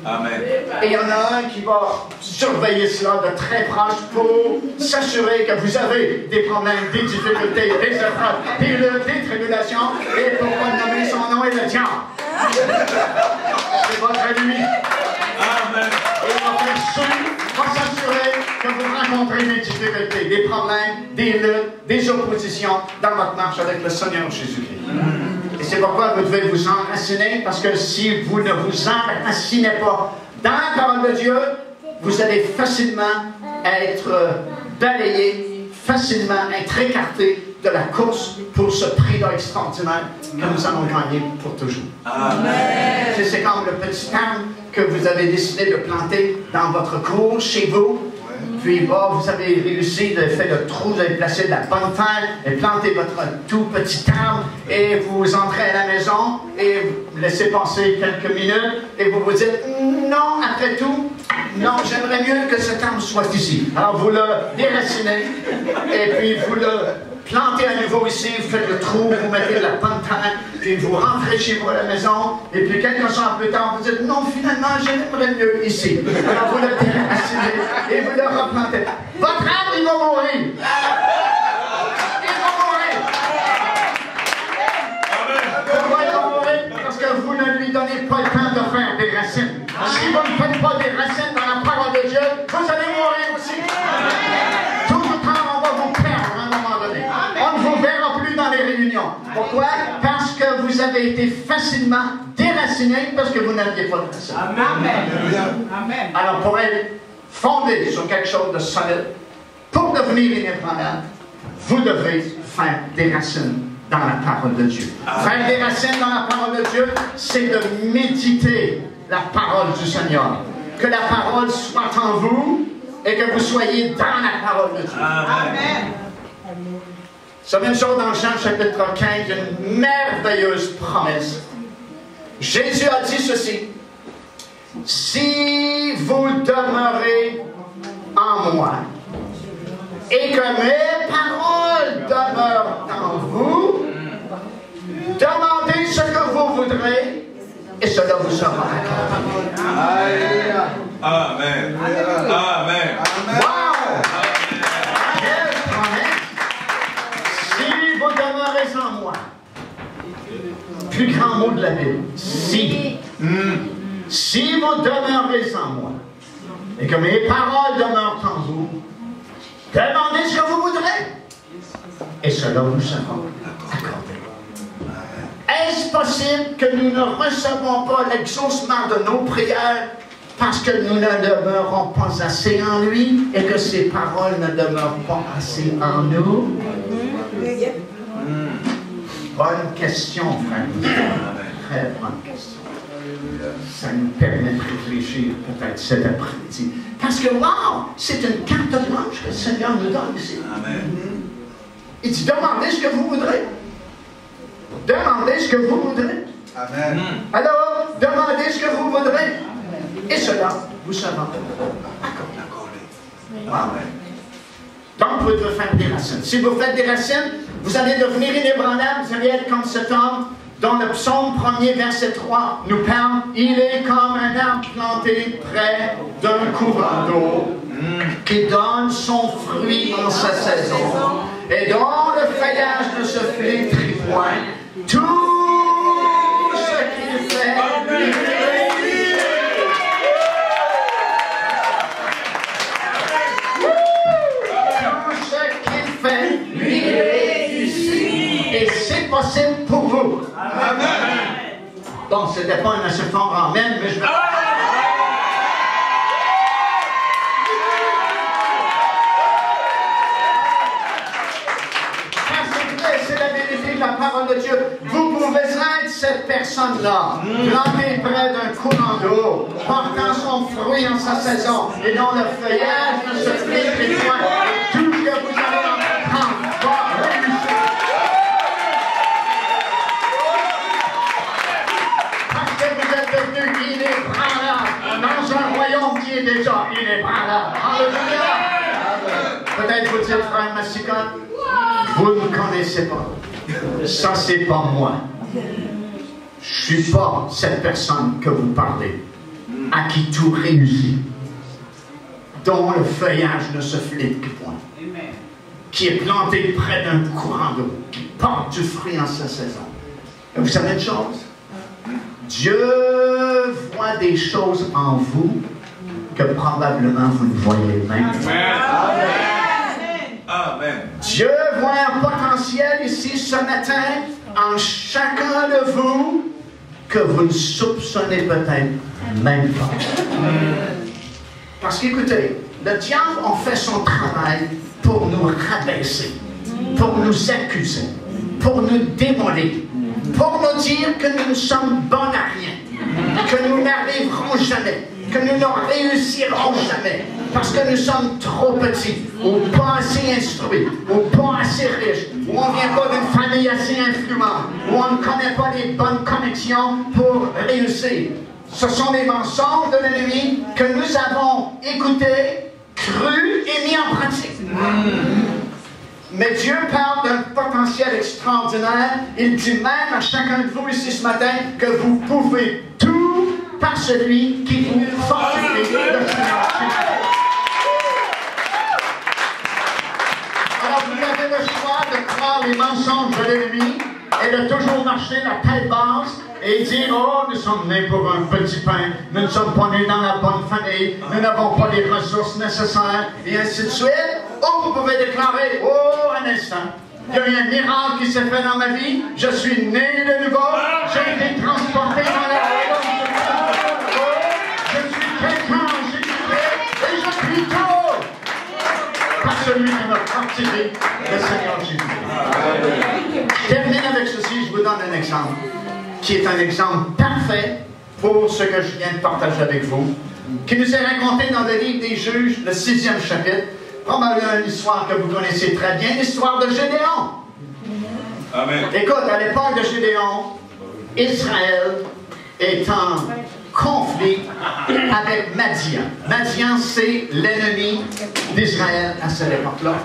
Amen. Et il y en a un qui va surveiller cela de très proche pour s'assurer que vous avez des problèmes, des difficultés, des épreuves, des luttes, des tribulations, et pour pas nommer son nom et le diable. C'est votre ennemi. Amen. Et il va faire des problèmes, des luttes, des oppositions dans votre marche avec le Seigneur Jésus-Christ. Et c'est pourquoi vous devez vous enraciner, parce que si vous ne vous enracinez pas dans la parole de Dieu, vous allez facilement être balayé, facilement être écarté de la course pour ce prix extraordinaire que nous allons gagner pour toujours. Amen. C'est comme le petit arbre que vous avez décidé de planter dans votre cour, chez vous. Puis bon, vous avez réussi, vous avez fait le trou, vous avez placé de la bonne terre et planté votre tout petit arbre et vous entrez à la maison et vous laissez passer quelques minutes et vous vous dites non, après tout, non, j'aimerais mieux que cet arbre soit ici. Alors vous le déracinez et puis vous le plantez à nouveau ici, vous faites le trou, vous mettez de la bonne terre, puis vous rentrez chez vous à la maison, et puis quelques jours plus tard, vous dites non, finalement, j'aimerais mieux ici. Alors vous le déracinez et vous le replantez. Votre arbre, il va mourir. Il va mourir. Pourquoi il va mourir? Parce que vous ne lui donnez pas le temps de faire des racines. Si vous ne faites pas des racines dans la parole de Dieu, vous allez mourir aussi. Tout le temps, on va vous perdre à un moment donné. On ne vous verra plus dans les réunions. Pourquoi? Parce que vous avez été facilement déracinés parce que vous n'aviez pas de racines. Amen. Alors pour être fondé sur quelque chose de solide, pour devenir inébranlable, vous devez faire des racines dans la parole de Dieu. Faire des racines dans la parole de Dieu, c'est de méditer la parole du Seigneur. Que la parole soit en vous et que vous soyez dans la parole de Dieu. Amen. C'est la même chose dans Jean chapitre 15, une merveilleuse promesse. Jésus a dit ceci: si vous demeurez en moi et que mes paroles demeurent en vous, demandez ce que vous voudrez et cela vous sera accordé. Amen. Amen. Wow! Quelle promesse! Si vous demeurez en moi, plus grand mot de la Bible, si. Si vous demeurez en moi et que mes paroles demeurent en vous, demandez ce que vous voudrez et cela vous sera accordé. Est-ce possible que nous ne recevons pas l'exaucement de nos prières parce que nous ne demeurons pas assez en lui et que ses paroles ne demeurent pas assez en nous? Bonne question, frère. Très bonne question. Ça nous permet de réfléchir peut-être cet après-midi. Parce que, wow, c'est une carte blanche que le Seigneur nous donne ici. Amen. Il dit, demandez ce que vous voudrez. Demandez ce que vous voudrez. Amen. Alors, demandez ce que vous voudrez. Et cela vous sera accordé. Amen. Donc, vous devez faire des racines. Si vous faites des racines, vous allez devenir inébranlable. Vous allez être comme cet homme dont le psaume 1er, verset 3 nous parle. Il est comme un arbre planté près d'un courant d'eau qui donne son fruit en sa saison et dont le feuillage ne se flétrit point. Tout ce qu'il fait lui réussit. Tout ce qu'il fait lui réussit. Et c'est possible pour vous. Amen. Bon, c'était pas un assez fort amen, mais je vais... C'est la vérité de la parole de Dieu. Vous pouvez être cette personne-là, plantée près d'un courant d'eau, portant son fruit en sa saison, et dont le feuillage ne se flétrit point. Tout ce que vous allez entreprendre va réussir. Parce que vous êtes devenu inébranlable dans un royaume qui est déjà inébranlable. Alléluia! Peut-être vous dites, frère Massicotte, vous ne me connaissez pas. Ça, c'est pas moi. Je ne suis pas cette personne que vous parlez, à qui tout réussit, dont le feuillage ne se flétrit point, qui est planté près d'un courant d'eau, qui porte du fruit en sa saison. Et vous savez une chose? Dieu voit des choses en vous que probablement vous ne voyez même pas. Amen. Dieu voit un potentiel ici ce matin en chacun de vous que vous ne soupçonnez peut-être même pas. Parce qu'écoutez, le diable a fait son travail pour nous rabaisser, pour nous accuser, pour nous démolir, pour nous dire que nous ne sommes bons à rien, que nous n'arriverons jamais, que nous ne réussirons jamais, parce que nous sommes trop petits, ou pas assez instruits, ou pas assez riches, ou on ne vient pas d'une famille assez influente, ou on ne connaît pas les bonnes connexions pour réussir. Ce sont des mensonges de l'ennemi que nous avons écoutés, crus et mis en pratique. Mais Dieu parle d'un potentiel extraordinaire. Il dit même à chacun de vous ici ce matin que vous pouvez tout par celui qui vous fortifie. Alors vous avez le choix de croire les mensonges de l'ennemi et de toujours marcher la tête basse et dire, oh, nous sommes nés pour un petit pain, nous ne sommes pas nés dans la bonne famille, nous n'avons pas les ressources nécessaires, et ainsi de suite. Ou vous pouvez déclarer, oh, un instant, il y a eu un miracle qui s'est fait dans ma vie, je suis né de nouveau, j'ai été transporté dans la royaume de Dieu, je suis quelqu'un en Jésus-Christ, et je prie tout par celui qui m'a fortifié, le Seigneur Jésus. Je termine avec ceci, je vous donne un exemple, qui est un exemple parfait pour ce que je viens de partager avec vous, qui nous est raconté dans le livre des Juges, le 6e chapitre, probablement une histoire que vous connaissez très bien, l'histoire de Gédéon. Amen. Écoute, à l'époque de Gédéon, Israël est en conflit avec Madian. Madian, c'est l'ennemi d'Israël à cette époque-là.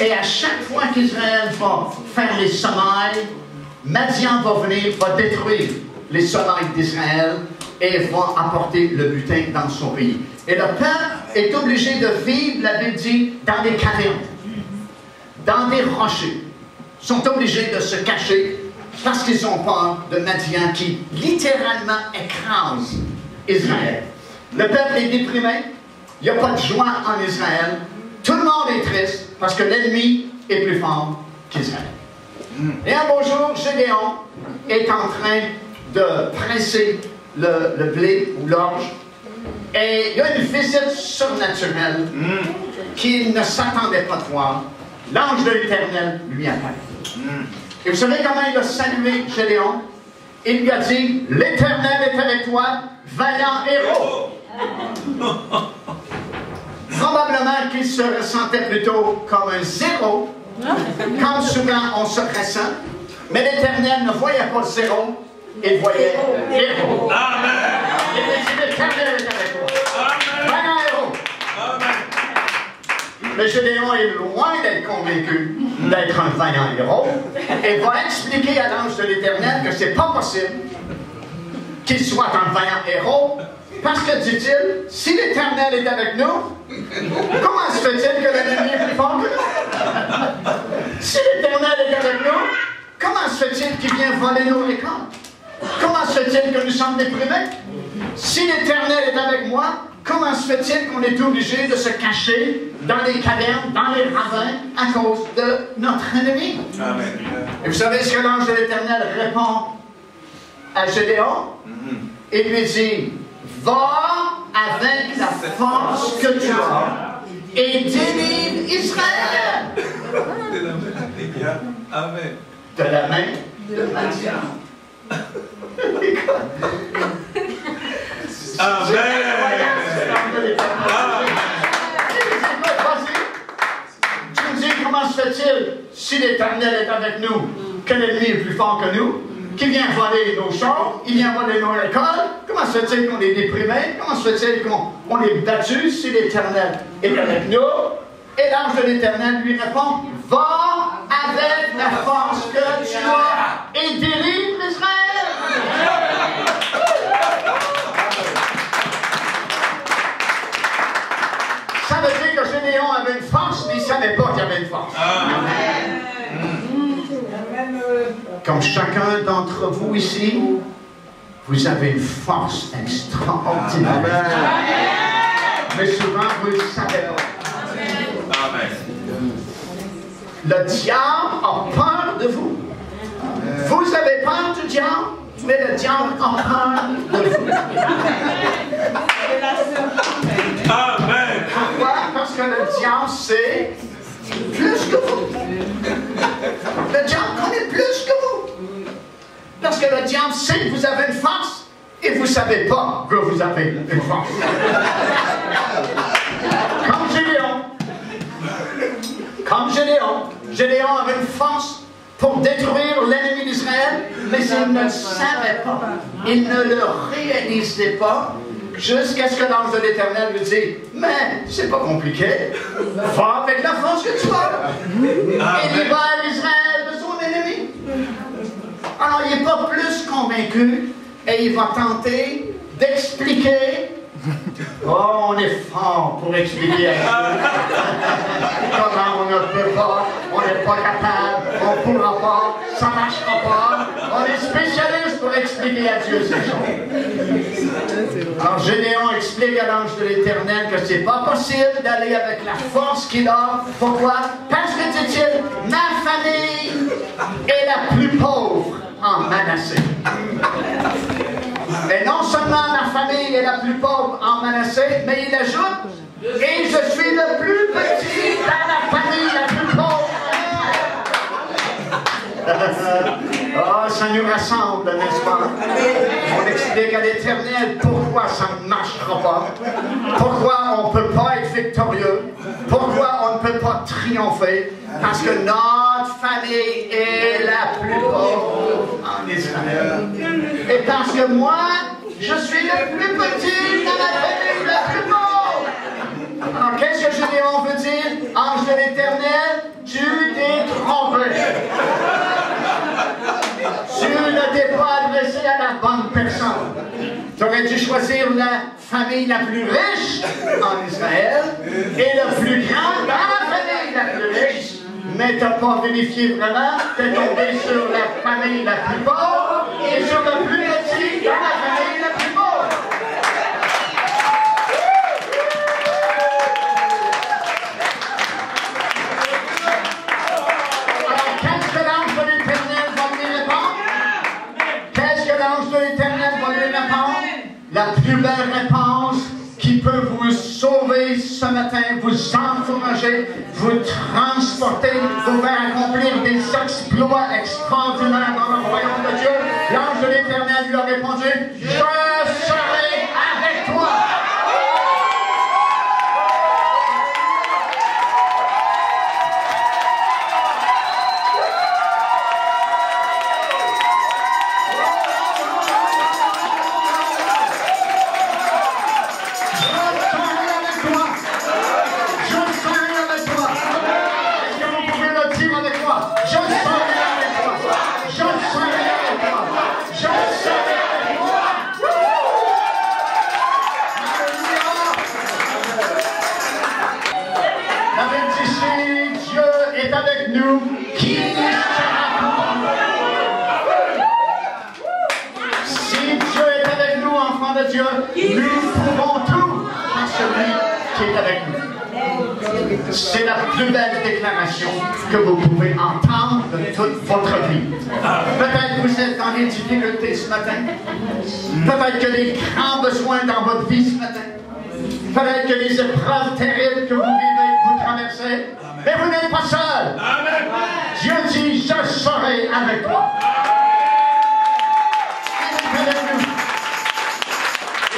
Et à chaque fois qu'Israël va faire les semailles, Madian va venir, va détruire les semailles d'Israël et va apporter le butin dans son pays. Et le peuple est obligé de vivre, la Bible dit, dans des cavernes, dans des rochers. Ils sont obligés de se cacher parce qu'ils ont peur de Madian qui littéralement écrase Israël. Le peuple est déprimé, il n'y a pas de joie en Israël, tout le monde est triste parce que l'ennemi est plus fort qu'Israël. Et un beau jour, Gédéon est en train de presser le blé ou l'orge. Et il y a une visite surnaturelle qu'il ne s'attendait pas de voir. L'ange de l'Éternel lui apparaît. Et vous savez comment il a salué Gédéon? Il lui a dit, l'Éternel est avec toi, vaillant héros. Probablement qu'il se ressentait plutôt comme un zéro, comme souvent on se ressent, mais l'Éternel ne voyait pas le zéro, il voyait héros. Amen. Il dit, l'Éternel est avec toi. Vaillant héros. Mais Gédéon est loin d'être convaincu d'être un vaillant héros et va expliquer à l'ange de l'Éternel que c'est pas possible qu'il soit un vaillant héros parce que, dit-il, si l'Éternel est avec nous, comment se fait-il que l'ennemi est plus fort que nous? Si l'Éternel est avec nous, comment se fait-il qu'il vient voler nos récoltes? Comment se fait-il que nous sommes déprimés? Si l'Éternel est avec moi, comment se fait-il qu'on est obligé de se cacher dans les cavernes, dans les ravins, à cause de notre ennemi? Amen. Et vous savez ce que l'ange de l'Éternel répond à Gédéon? Il lui dit, va avec la force que tu as et délivre Israël. Amen. De la main de Madian. Tu me dis, comment se fait-il, si l'Éternel est avec nous, que l'ennemi est plus fort que nous, qu'il vient voler nos champs, il vient voler nos récoltes? Comment se fait-il qu'on est déprimé? Comment se fait-il qu'on est battu si l'Éternel est avec nous? Et l'ange de l'Éternel lui répond, va avec la force que tu as et délivre Israël. Ça veut dire que Gédéon avait une force, mais il ne savait pas qu'il y avait une force. Comme chacun d'entre vous ici, vous avez une force extraordinaire. Mais souvent, vous ne le savez pas. le diable a peur de vous. Vous avez peur du diable, mais le diable a peur de vous. Amen. Pourquoi? Parce que le diable sait plus que vous. Le diable connaît plus que vous. Parce que le diable sait que vous avez une force et vous ne savez pas que vous avez une force. Comme Gédéon. Gédéon avait une force pour détruire l'ennemi d'Israël, mais il ne le savait pas. Il ne le réalisait pas jusqu'à ce que l'ange de l'Éternel lui dise « Mais c'est pas compliqué, va avec la force que tu as. » Et il va à Israël de son ennemi. Alors il n'est pas plus convaincu et il va tenter d'expliquer. Oh, on est fort pour expliquer à Dieu. Comment on ne peut pas, on n'est pas capable, on ne pourra pas, ça ne marchera pas. On est spécialiste pour expliquer à Dieu ces choses. Alors Gédéon explique à l'ange de l'Éternel que c'est pas possible d'aller avec la force qu'il a. Pourquoi? Parce que, dit-il, ma famille est la plus pauvre en Manassé. Et non seulement ma famille est la plus pauvre en Manassé, mais il ajoute, et je suis le plus petit dans la famille la plus pauvre. Oh, ça nous rassemble, n'est-ce pas? On explique à l'Éternel pourquoi ça ne marchera pas, pourquoi on ne peut pas être victorieux, pourquoi on ne peut pas triompher, parce que notre famille est la plus pauvre en Israël. Et parce que moi, je suis le plus petit dans la famille la plus pauvre. Alors, qu'est-ce que Gédéon veut dire? Ange de l'Éternel, tu t'es trompé. Tu ne t'es pas adressé à la bonne personne. Tu aurais dû choisir la famille la plus riche en Israël et le plus grand dans la famille la plus riche. Mais tu n'as pas vérifié vraiment, tu es tombé sur la famille la plus pauvre et sur le plus petit dans la famille la plus pauvre. Alors, qu'est-ce que l'ange de l'Éternel va lui répondre? Qu'est-ce que l'ange de l'Éternel va lui répondre? La plus belle réponse qui peut vous sauver ce matin, vous encourager, vous transporter, vous faire accomplir des exploits extraordinaires dans le royaume de Dieu. L'ange de l'Éternel lui a répondu, je serai avec toi. C'est la plus belle déclaration que vous pouvez entendre de toute votre vie. Peut-être que vous êtes dans des difficultés ce matin. Peut-être que des grands besoins dans votre vie ce matin. Peut-être que les épreuves terribles que vous vivez, que vous traversez. Mais vous n'êtes pas seul. Dieu dit, je serai avec toi. Il est avec nous.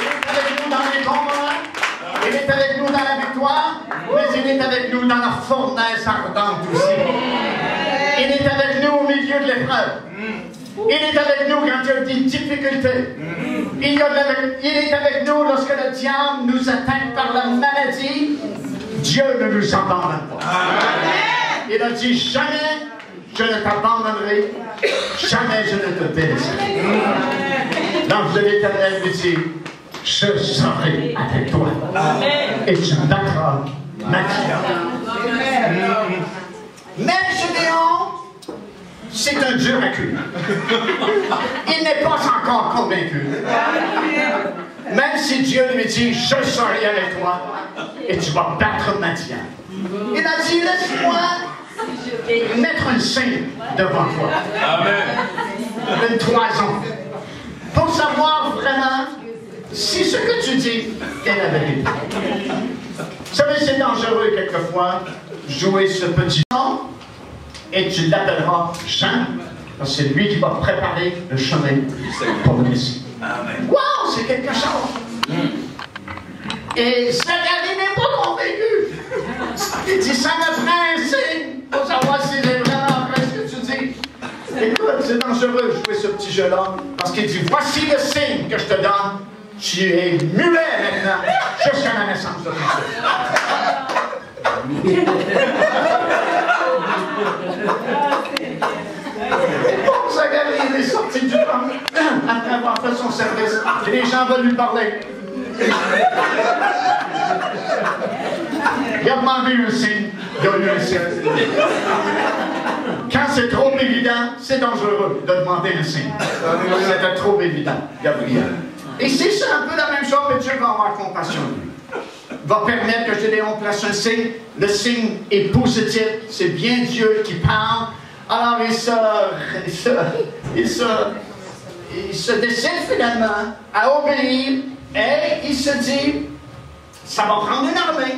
Il est avec nous dans les bons moments. Il est avec nous dans la victoire, mais il est avec nous dans la fournaise ardente aussi. Il est avec nous au milieu de l'épreuve. Il est avec nous quand il y a des difficultés. Il est avec nous lorsque le diable nous attaque par la maladie. Dieu ne nous abandonne pas. Il a dit, jamais je ne t'abandonnerai, jamais je ne te délaisserai. L'ange de l'Éternel lui dit, je serai avec toi. Et tu battras ma guerre. Mais Gédéon, c'est un dur à cuire. Il n'est pas encore convaincu. Même si Dieu lui dit, je serai avec toi et tu vas battre Madian. Il a dit, laisse-moi mettre un signe devant toi. Amen. Une toison. Pour savoir vraiment si ce que tu dis est la vérité. Vous savez, c'est dangereux quelquefois jouer ce petit nom et tu l'appelleras Jean, parce que c'est lui qui va préparer le chemin pour le Messie. Wow, c'est quelque chose. Et Zacharie n'est pas convaincu. Il dit, ça me prend un signe pour savoir si j'ai vraiment vrai ce que tu dis. Écoute, c'est dangereux de jouer ce petit jeu-là, parce qu'il dit, voici le signe que je te donne. Tu es muet maintenant, jusqu'à la naissance de ton fils. Zacharie, il est sorti du camp après avoir fait son service. Et les gens veulent lui parler. Il a demandé un signe, il a eu un signe. Quand c'est trop évident, c'est dangereux de demander un signe. C'était trop évident, Gabriel. Et c'est un peu la même chose, mais Dieu va avoir compassion. Va permettre que Gédéon place un signe. Le signe est positif, c'est bien Dieu qui parle. Alors il se décide finalement à obéir et il se dit, ça va prendre une armée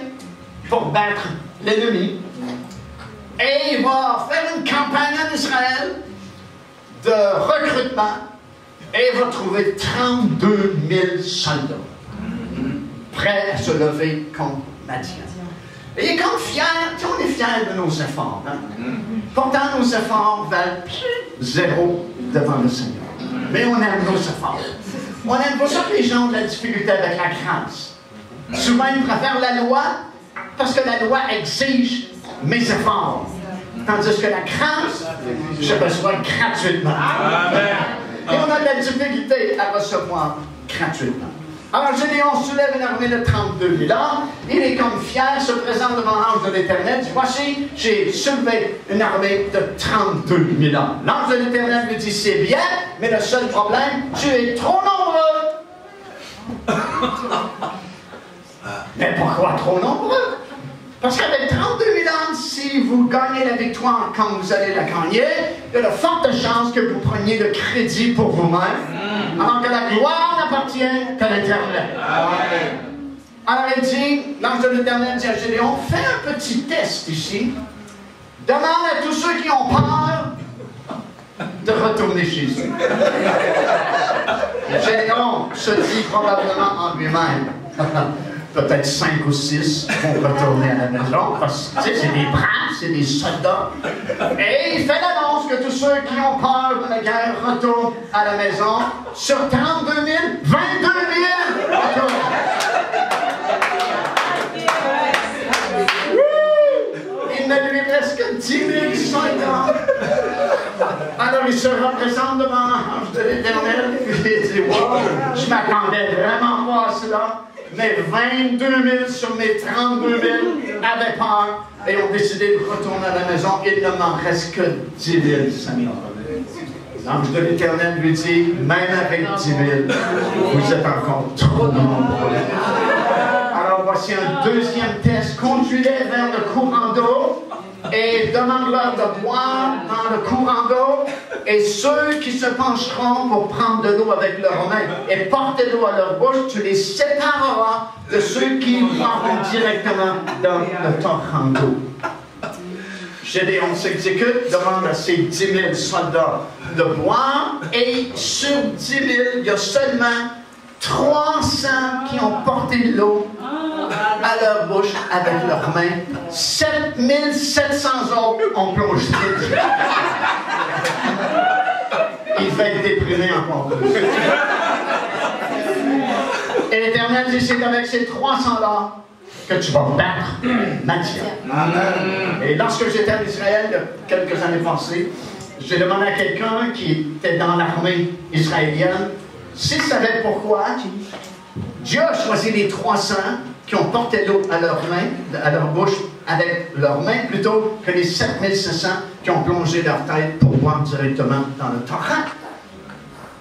pour battre l'ennemi. Et il va faire une campagne en Israël de recrutement et il va trouver 32 000 soldats prêts à se lever contre Madian. Et il est comme fier, on est fiers de nos efforts. Hein? Pourtant, nos efforts valent zéro devant le Seigneur. Mais on aime nos efforts. On aime pour ça que les gens ont de la difficulté avec la grâce. Souvent, ils préfèrent la loi parce que la loi exige mes efforts. Tandis que la grâce, je reçois gratuitement. Amen. Et on a de la difficulté à recevoir gratuitement. Alors Gédéon soulève une armée de 32 000 hommes. Il est comme fier, se présente devant l'ange de l'Éternel. Dit, voici, j'ai soulevé une armée de 32 000 hommes. L'ange de l'Éternel lui dit, c'est bien, mais le seul problème, tu es trop nombreux. Mais pourquoi trop nombreux? Parce qu'avec 32 000 hommes, si vous gagnez la victoire quand vous allez la gagner, il y a de fortes chances que vous preniez le crédit pour vous-même, alors que la gloire n'appartient qu'à l'Éternel. Alors il dit, l'ange de l'Éternel dit à Gédéon, fais un petit test ici. Demande à tous ceux qui ont peur de retourner chez eux. Gédéon se dit probablement en lui-même, peut-être 5 ou 6 vont retourner à la maison, parce que c'est des braves, c'est des soldats. Et il fait l'annonce que tous ceux qui ont peur de la guerre retournent à la maison. Sur 32 000, 22 000 retournent. Il ne lui reste que 10 000 soldats. Alors il se représente devant l'ange de l'Éternel et il dit, wow, je m'attendais vraiment pas à cela. Mais 22 000 sur mes 32 000 avaient peur et ont décidé de retourner à la maison. Il ne m'en reste que 10 000, Seigneur. L'ange de l'Éternel lui dit, même avec 10 000, vous êtes encore trop nombreux. Alors voici un deuxième test. Conduis-les vers le courant d'eau et demande-leur de boire dans le courant d'eau. Et ceux qui se pencheront pour prendre de l'eau avec leurs mains et porter l'eau à leur bouche, tu les sépareras de ceux qui boiront directement dans le torrent d'eau. Gédéon s'exécute, demande à ses 10 000 soldats de boire, et sur 10 000, il y a seulement 300 qui ont porté l'eau à leur bouche avec leurs mains. 7 700 autres ont plongé. Il va être déprimé encore plus. Et l'Éternel dit, c'est avec ces 300-là que tu vas battre Madian. Et lorsque j'étais en Israël, il y a quelques années passées, j'ai demandé à quelqu'un qui était dans l'armée israélienne s'il savait pourquoi Dieu a choisi les 300 qui ont porté l'eau à leurs mains, à leur bouche avec leurs mains, plutôt que les 7500 qui ont plongé leur tête pour boire directement dans le torrent.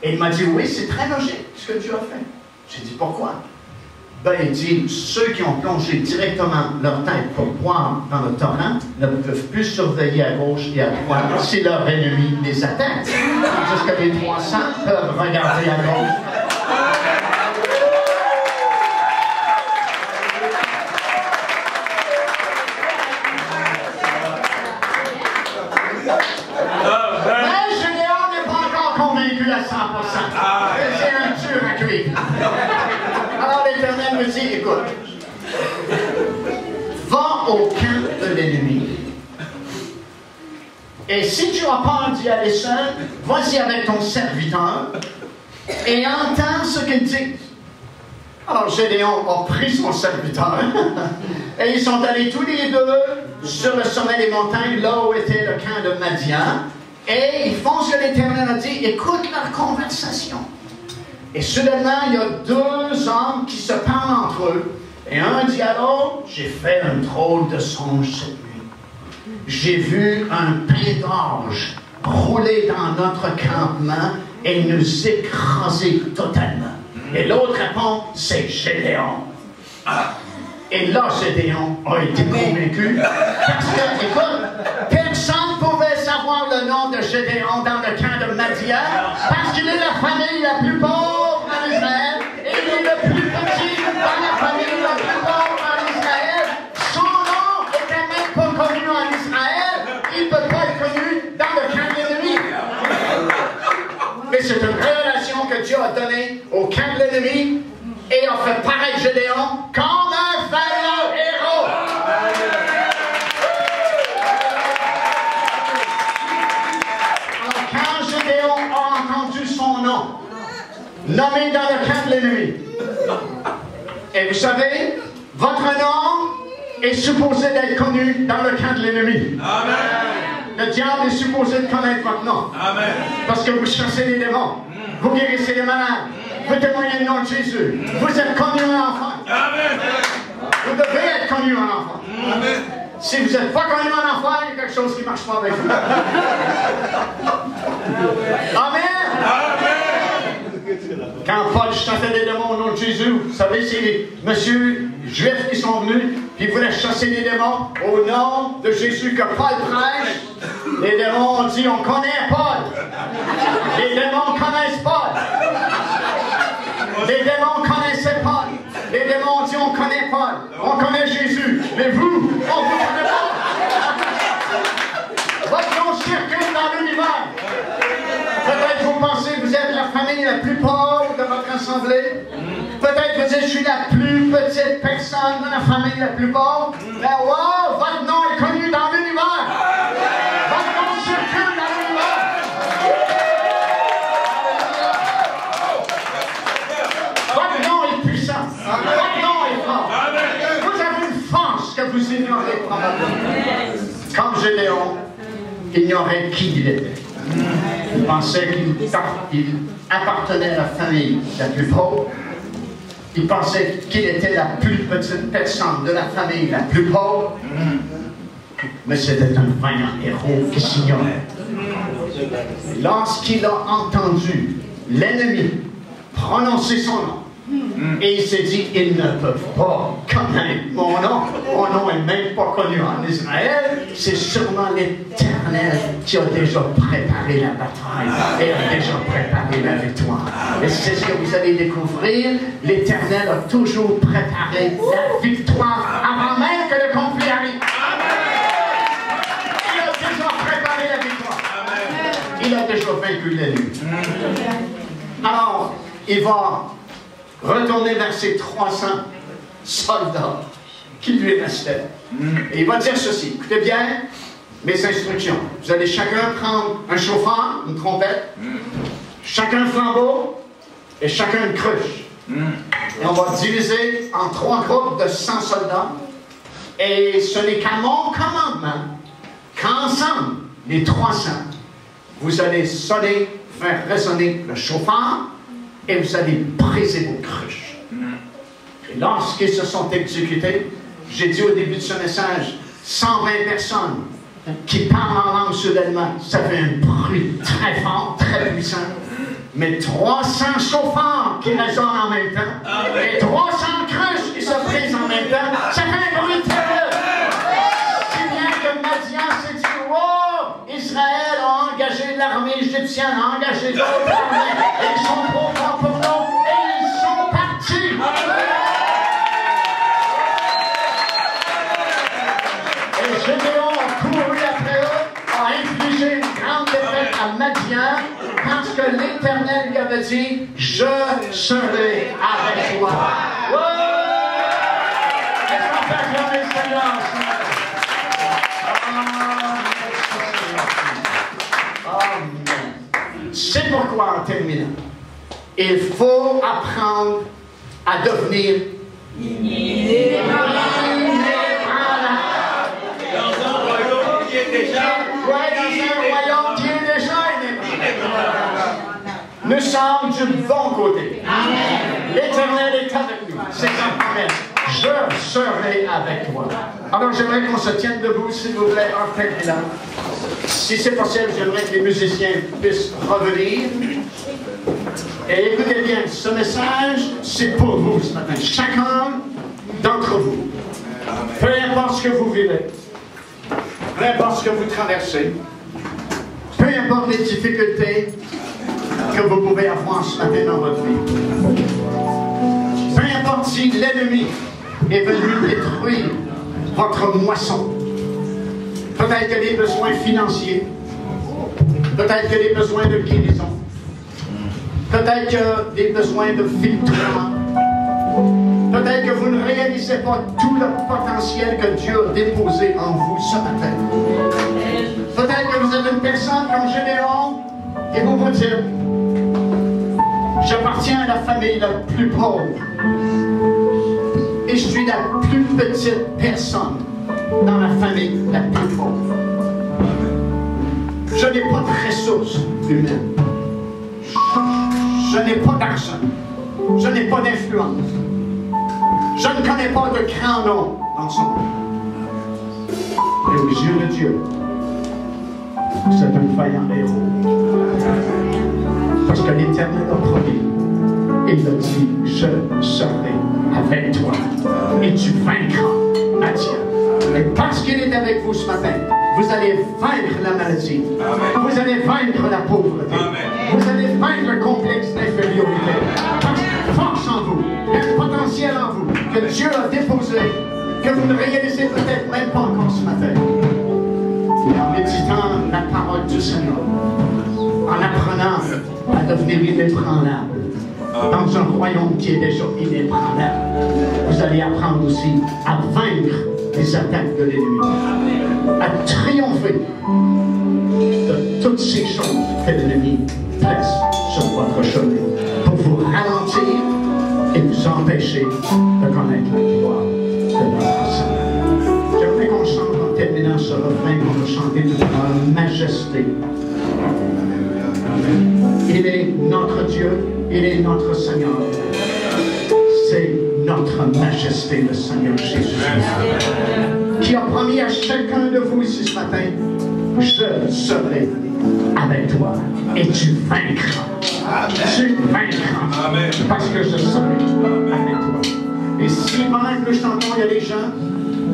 Et il m'a dit, oui, c'est très logique ce que Dieu a fait. J'ai dit, pourquoi? Ben, il dit, ceux qui ont plongé directement leur tête pour boire dans le torrent ne peuvent plus surveiller à gauche et à droite si leur ennemi les attaque. Tandis que les 300 peuvent regarder à gauche. Mais Gédéon n'est pas encore convaincu à 100%. C'est un dur à cuire. Alors l'Éternel me dit, écoute, va au camp de l'ennemi. Et si tu as peur d'y aller seul, vas-y avec ton serviteur et entends ce qu'il dit. Alors Gédéon a pris son serviteur et ils sont allés tous les deux sur le sommet des montagnes, là où était le camp de Madian, et ils font ce que l'Éternel a dit, écoute leur conversation. Et soudainement, il y a deux hommes qui se parlent entre eux. Et un dit à l'autre, j'ai fait un drôle de songe cette nuit. J'ai vu un pain d'orge rouler dans notre campement et nous écraser totalement. Et l'autre répond, c'est Gédéon. Et là, Gédéon a été convaincu. Parce que, écoute, personne ne pouvait savoir le nom de Gédéon dans le camp de Madian, parce qu'il est la famille la plus pauvre en Israël, et il est le plus petit dans la famille la plus pauvre en Israël. Son nom n'était même pas connu en Israël, il ne peut pas être connu dans le camp de l'ennemi. Mais c'est une révélation que Dieu a donnée au camp de l'ennemi, et a fait paraître Gédéon comme un fameux héros. Alors quand Gédéon a entendu son nom, nommé dans le camp de l'ennemi, et vous savez, votre nom est supposé d'être connu dans le camp de l'ennemi. Le diable est supposé de connaître votre nom. Amen. Parce que vous chassez les démons, vous guérissez les malades, vous témoignez le nom de Jésus. Vous êtes connu un enfant. Amen. Vous devez être connu un enfant. Amen. Si vous n'êtes pas connu un enfant, il y a quelque chose qui ne marche pas avec vous. Amen. Amen. Quand Paul chassait les démons au nom de Jésus, vous savez, c'est les messieurs juifs qui sont venus, puis ils voulaient chasser les démons au nom de Jésus que Paul prêche. Les démons ont dit, on connaît Paul. Les démons connaissent Paul. Les démons connaissaient Paul. Les démons ont dit, on connaît Paul. On connaît Jésus. Mais vous, on ne vous connaît pas. Votre nom circule dans l'univers. Peut-être vous pensez que vous êtes la famille la plus pauvre de votre assemblée. Peut-être vous dites, je suis la plus petite personne de la famille la plus pauvre. Mais wow, votre nom est connu dans l'univers. Votre nom circule dans l'univers. Votre nom est puissant. Votre nom est fort. Vous avez une force que vous ignorez probablement. Comme Gédéon ignorait qui il était. Il pensait qu'il appartenait à la famille la plus pauvre. Il pensait qu'il était la plus petite personne de la famille la plus pauvre. Mais c'était un vaillant héros qui s'ignorait. Lorsqu'il a entendu l'ennemi prononcer son nom, et il s'est dit, ils ne peuvent pas connaître mon nom. Mon nom n'est même pas connu en Israël. C'est sûrement l'Éternel qui a déjà préparé la bataille et a déjà préparé la victoire. Et c'est ce que vous allez découvrir. L'Éternel a toujours préparé la victoire avant même que le conflit arrive. Il a déjà préparé la victoire. Il a déjà vaincu l'ennemi. Alors, il va retourner vers ses 300 soldats qui lui restaient. Et il va dire ceci, écoutez bien mes instructions. Vous allez chacun prendre un chauffeur, une trompette, chacun un flambeau et chacun une cruche. Et on va diviser en 3 groupes de 100 soldats. Et ce n'est qu'à mon commandement qu'ensemble, les 300, vous allez sonner, faire résonner le chauffeur et vous allez briser vos cruches. Et lorsqu'ils se sont exécutés, j'ai dit au début de ce message, 120 personnes qui parlent en langue soudainement, ça fait un bruit très fort, très puissant. Mais 300 chauffeurs qui résonnent en même temps, et 300 cruches l'armée égyptienne a engagé d'autres armées. Ils sont trop forts pour nous et ils sont partis. Et Gédéon a couru après eux, a infligé une grande défaite à Madian parce que l'Éternel lui avait dit, je serai avec toi. Laisse-moi faire acclamer le Seigneur. C'est pourquoi, en terminant, il faut apprendre à devenir inébranlable. Dans un royaume qui est déjà inébranlable. Nous sommes du bon côté. L'Éternel est avec nous. C'est sa promesse. Je serai avec toi. Alors j'aimerais qu'on se tienne debout, s'il vous plaît, en terminant. Si c'est possible, j'aimerais que les musiciens puissent revenir. Et écoutez bien, ce message, c'est pour vous ce matin. Chacun d'entre vous. Peu importe ce que vous vivez, peu importe ce que vous traversez, peu importe les difficultés que vous pouvez avoir ce matin dans votre vie. Peu importe si l'ennemi est venu détruire votre moisson. Peut-être qu'il y a des besoins financiers. Peut-être qu'il y a des besoins de guérison. Peut-être qu'il y a des besoins de victoire. Peut-être que vous ne réalisez pas tout le potentiel que Dieu a déposé en vous ce matin. Peut-être que vous êtes une personne comme Gédéon et vous vous dites, j'appartiens à la famille la plus pauvre. Et je suis la plus petite personne dans la famille la plus pauvre. Je n'ai pas de ressources humaines. Je n'ai pas d'argent. Je n'ai pas d'influence. Je ne connais pas de grand nom dans son monde. Et aux yeux de Dieu, c'est un vaillant héros. Parce que l'Éternel a promis. Il a dit, je serai avec toi. Et tu vaincras Madian. Et parce qu'il est avec vous ce matin, vous allez vaincre la maladie. Amen. Vous allez vaincre la pauvreté. Amen. Vous allez vaincre le complexe d'infériorité. Parce qu'il y a une force en vous, il y a un potentiel en vous que Dieu a déposé, que vous ne réalisez peut-être même pas encore ce matin. Et en méditant la parole du Seigneur, en apprenant à devenir inébranlable, dans un royaume qui est déjà inébranlable, vous allez apprendre aussi à vaincre les attaques de l'ennemi, à triompher de toutes ces choses que l'ennemi place sur votre chemin pour vous ralentir et vous empêcher de connaître la gloire de notre Seigneur. J'aimerais qu'on chante en terminant ce refrain qu'on va chanter tout à l'heure, Majesté. Il est notre Dieu, il est notre Seigneur. C'est notre majesté, le Seigneur Jésus, qui a promis à chacun de vous ici ce matin, je serai avec toi et tu vaincras. Tu vaincras. Parce que je serai avec toi. Et si pendant que nous chantons, il y a des gens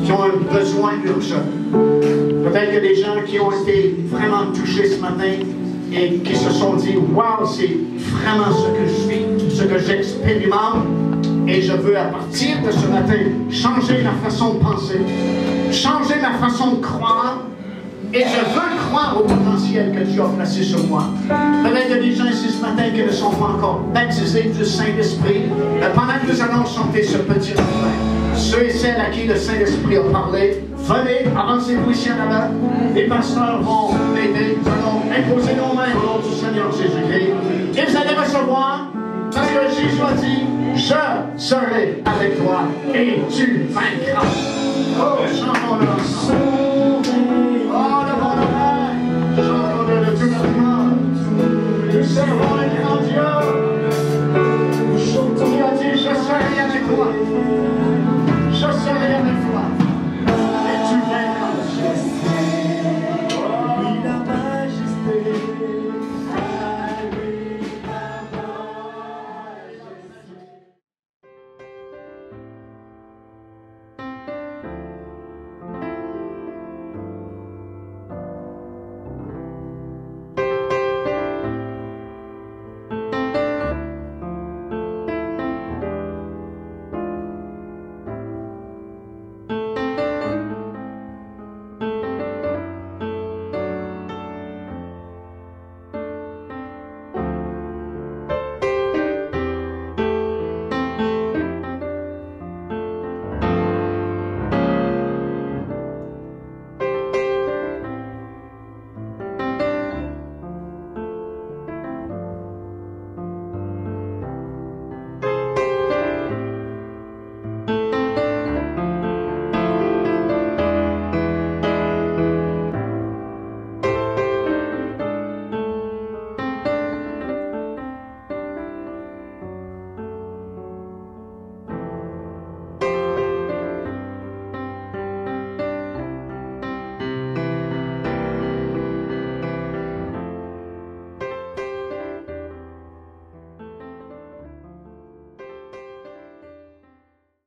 qui ont un besoin urgent. Peut-être qu'il y a des gens qui ont été vraiment touchés ce matin et qui se sont dit, waouh, c'est vraiment ce que je vis, ce que j'expérimente. Et je veux, à partir de ce matin, changer ma façon de penser, changer ma façon de croire, et je veux croire au potentiel que Dieu a placé sur moi. Peut-être qu'il y a des gens ici ce matin qui ne sont pas encore baptisés du Saint-Esprit. Pendant que nous allons chanter ce petit refrain, ceux et celles à qui le Saint-Esprit a parlé, venez, avancez-vous ici en avant. Les pasteurs vont m'aider. Nous allons imposer nos mains au nom du Seigneur Jésus-Christ. Et vous allez recevoir, parce que Jésus a dit, je serai avec toi et tu vaincras. Oh, chantons-le ensemble.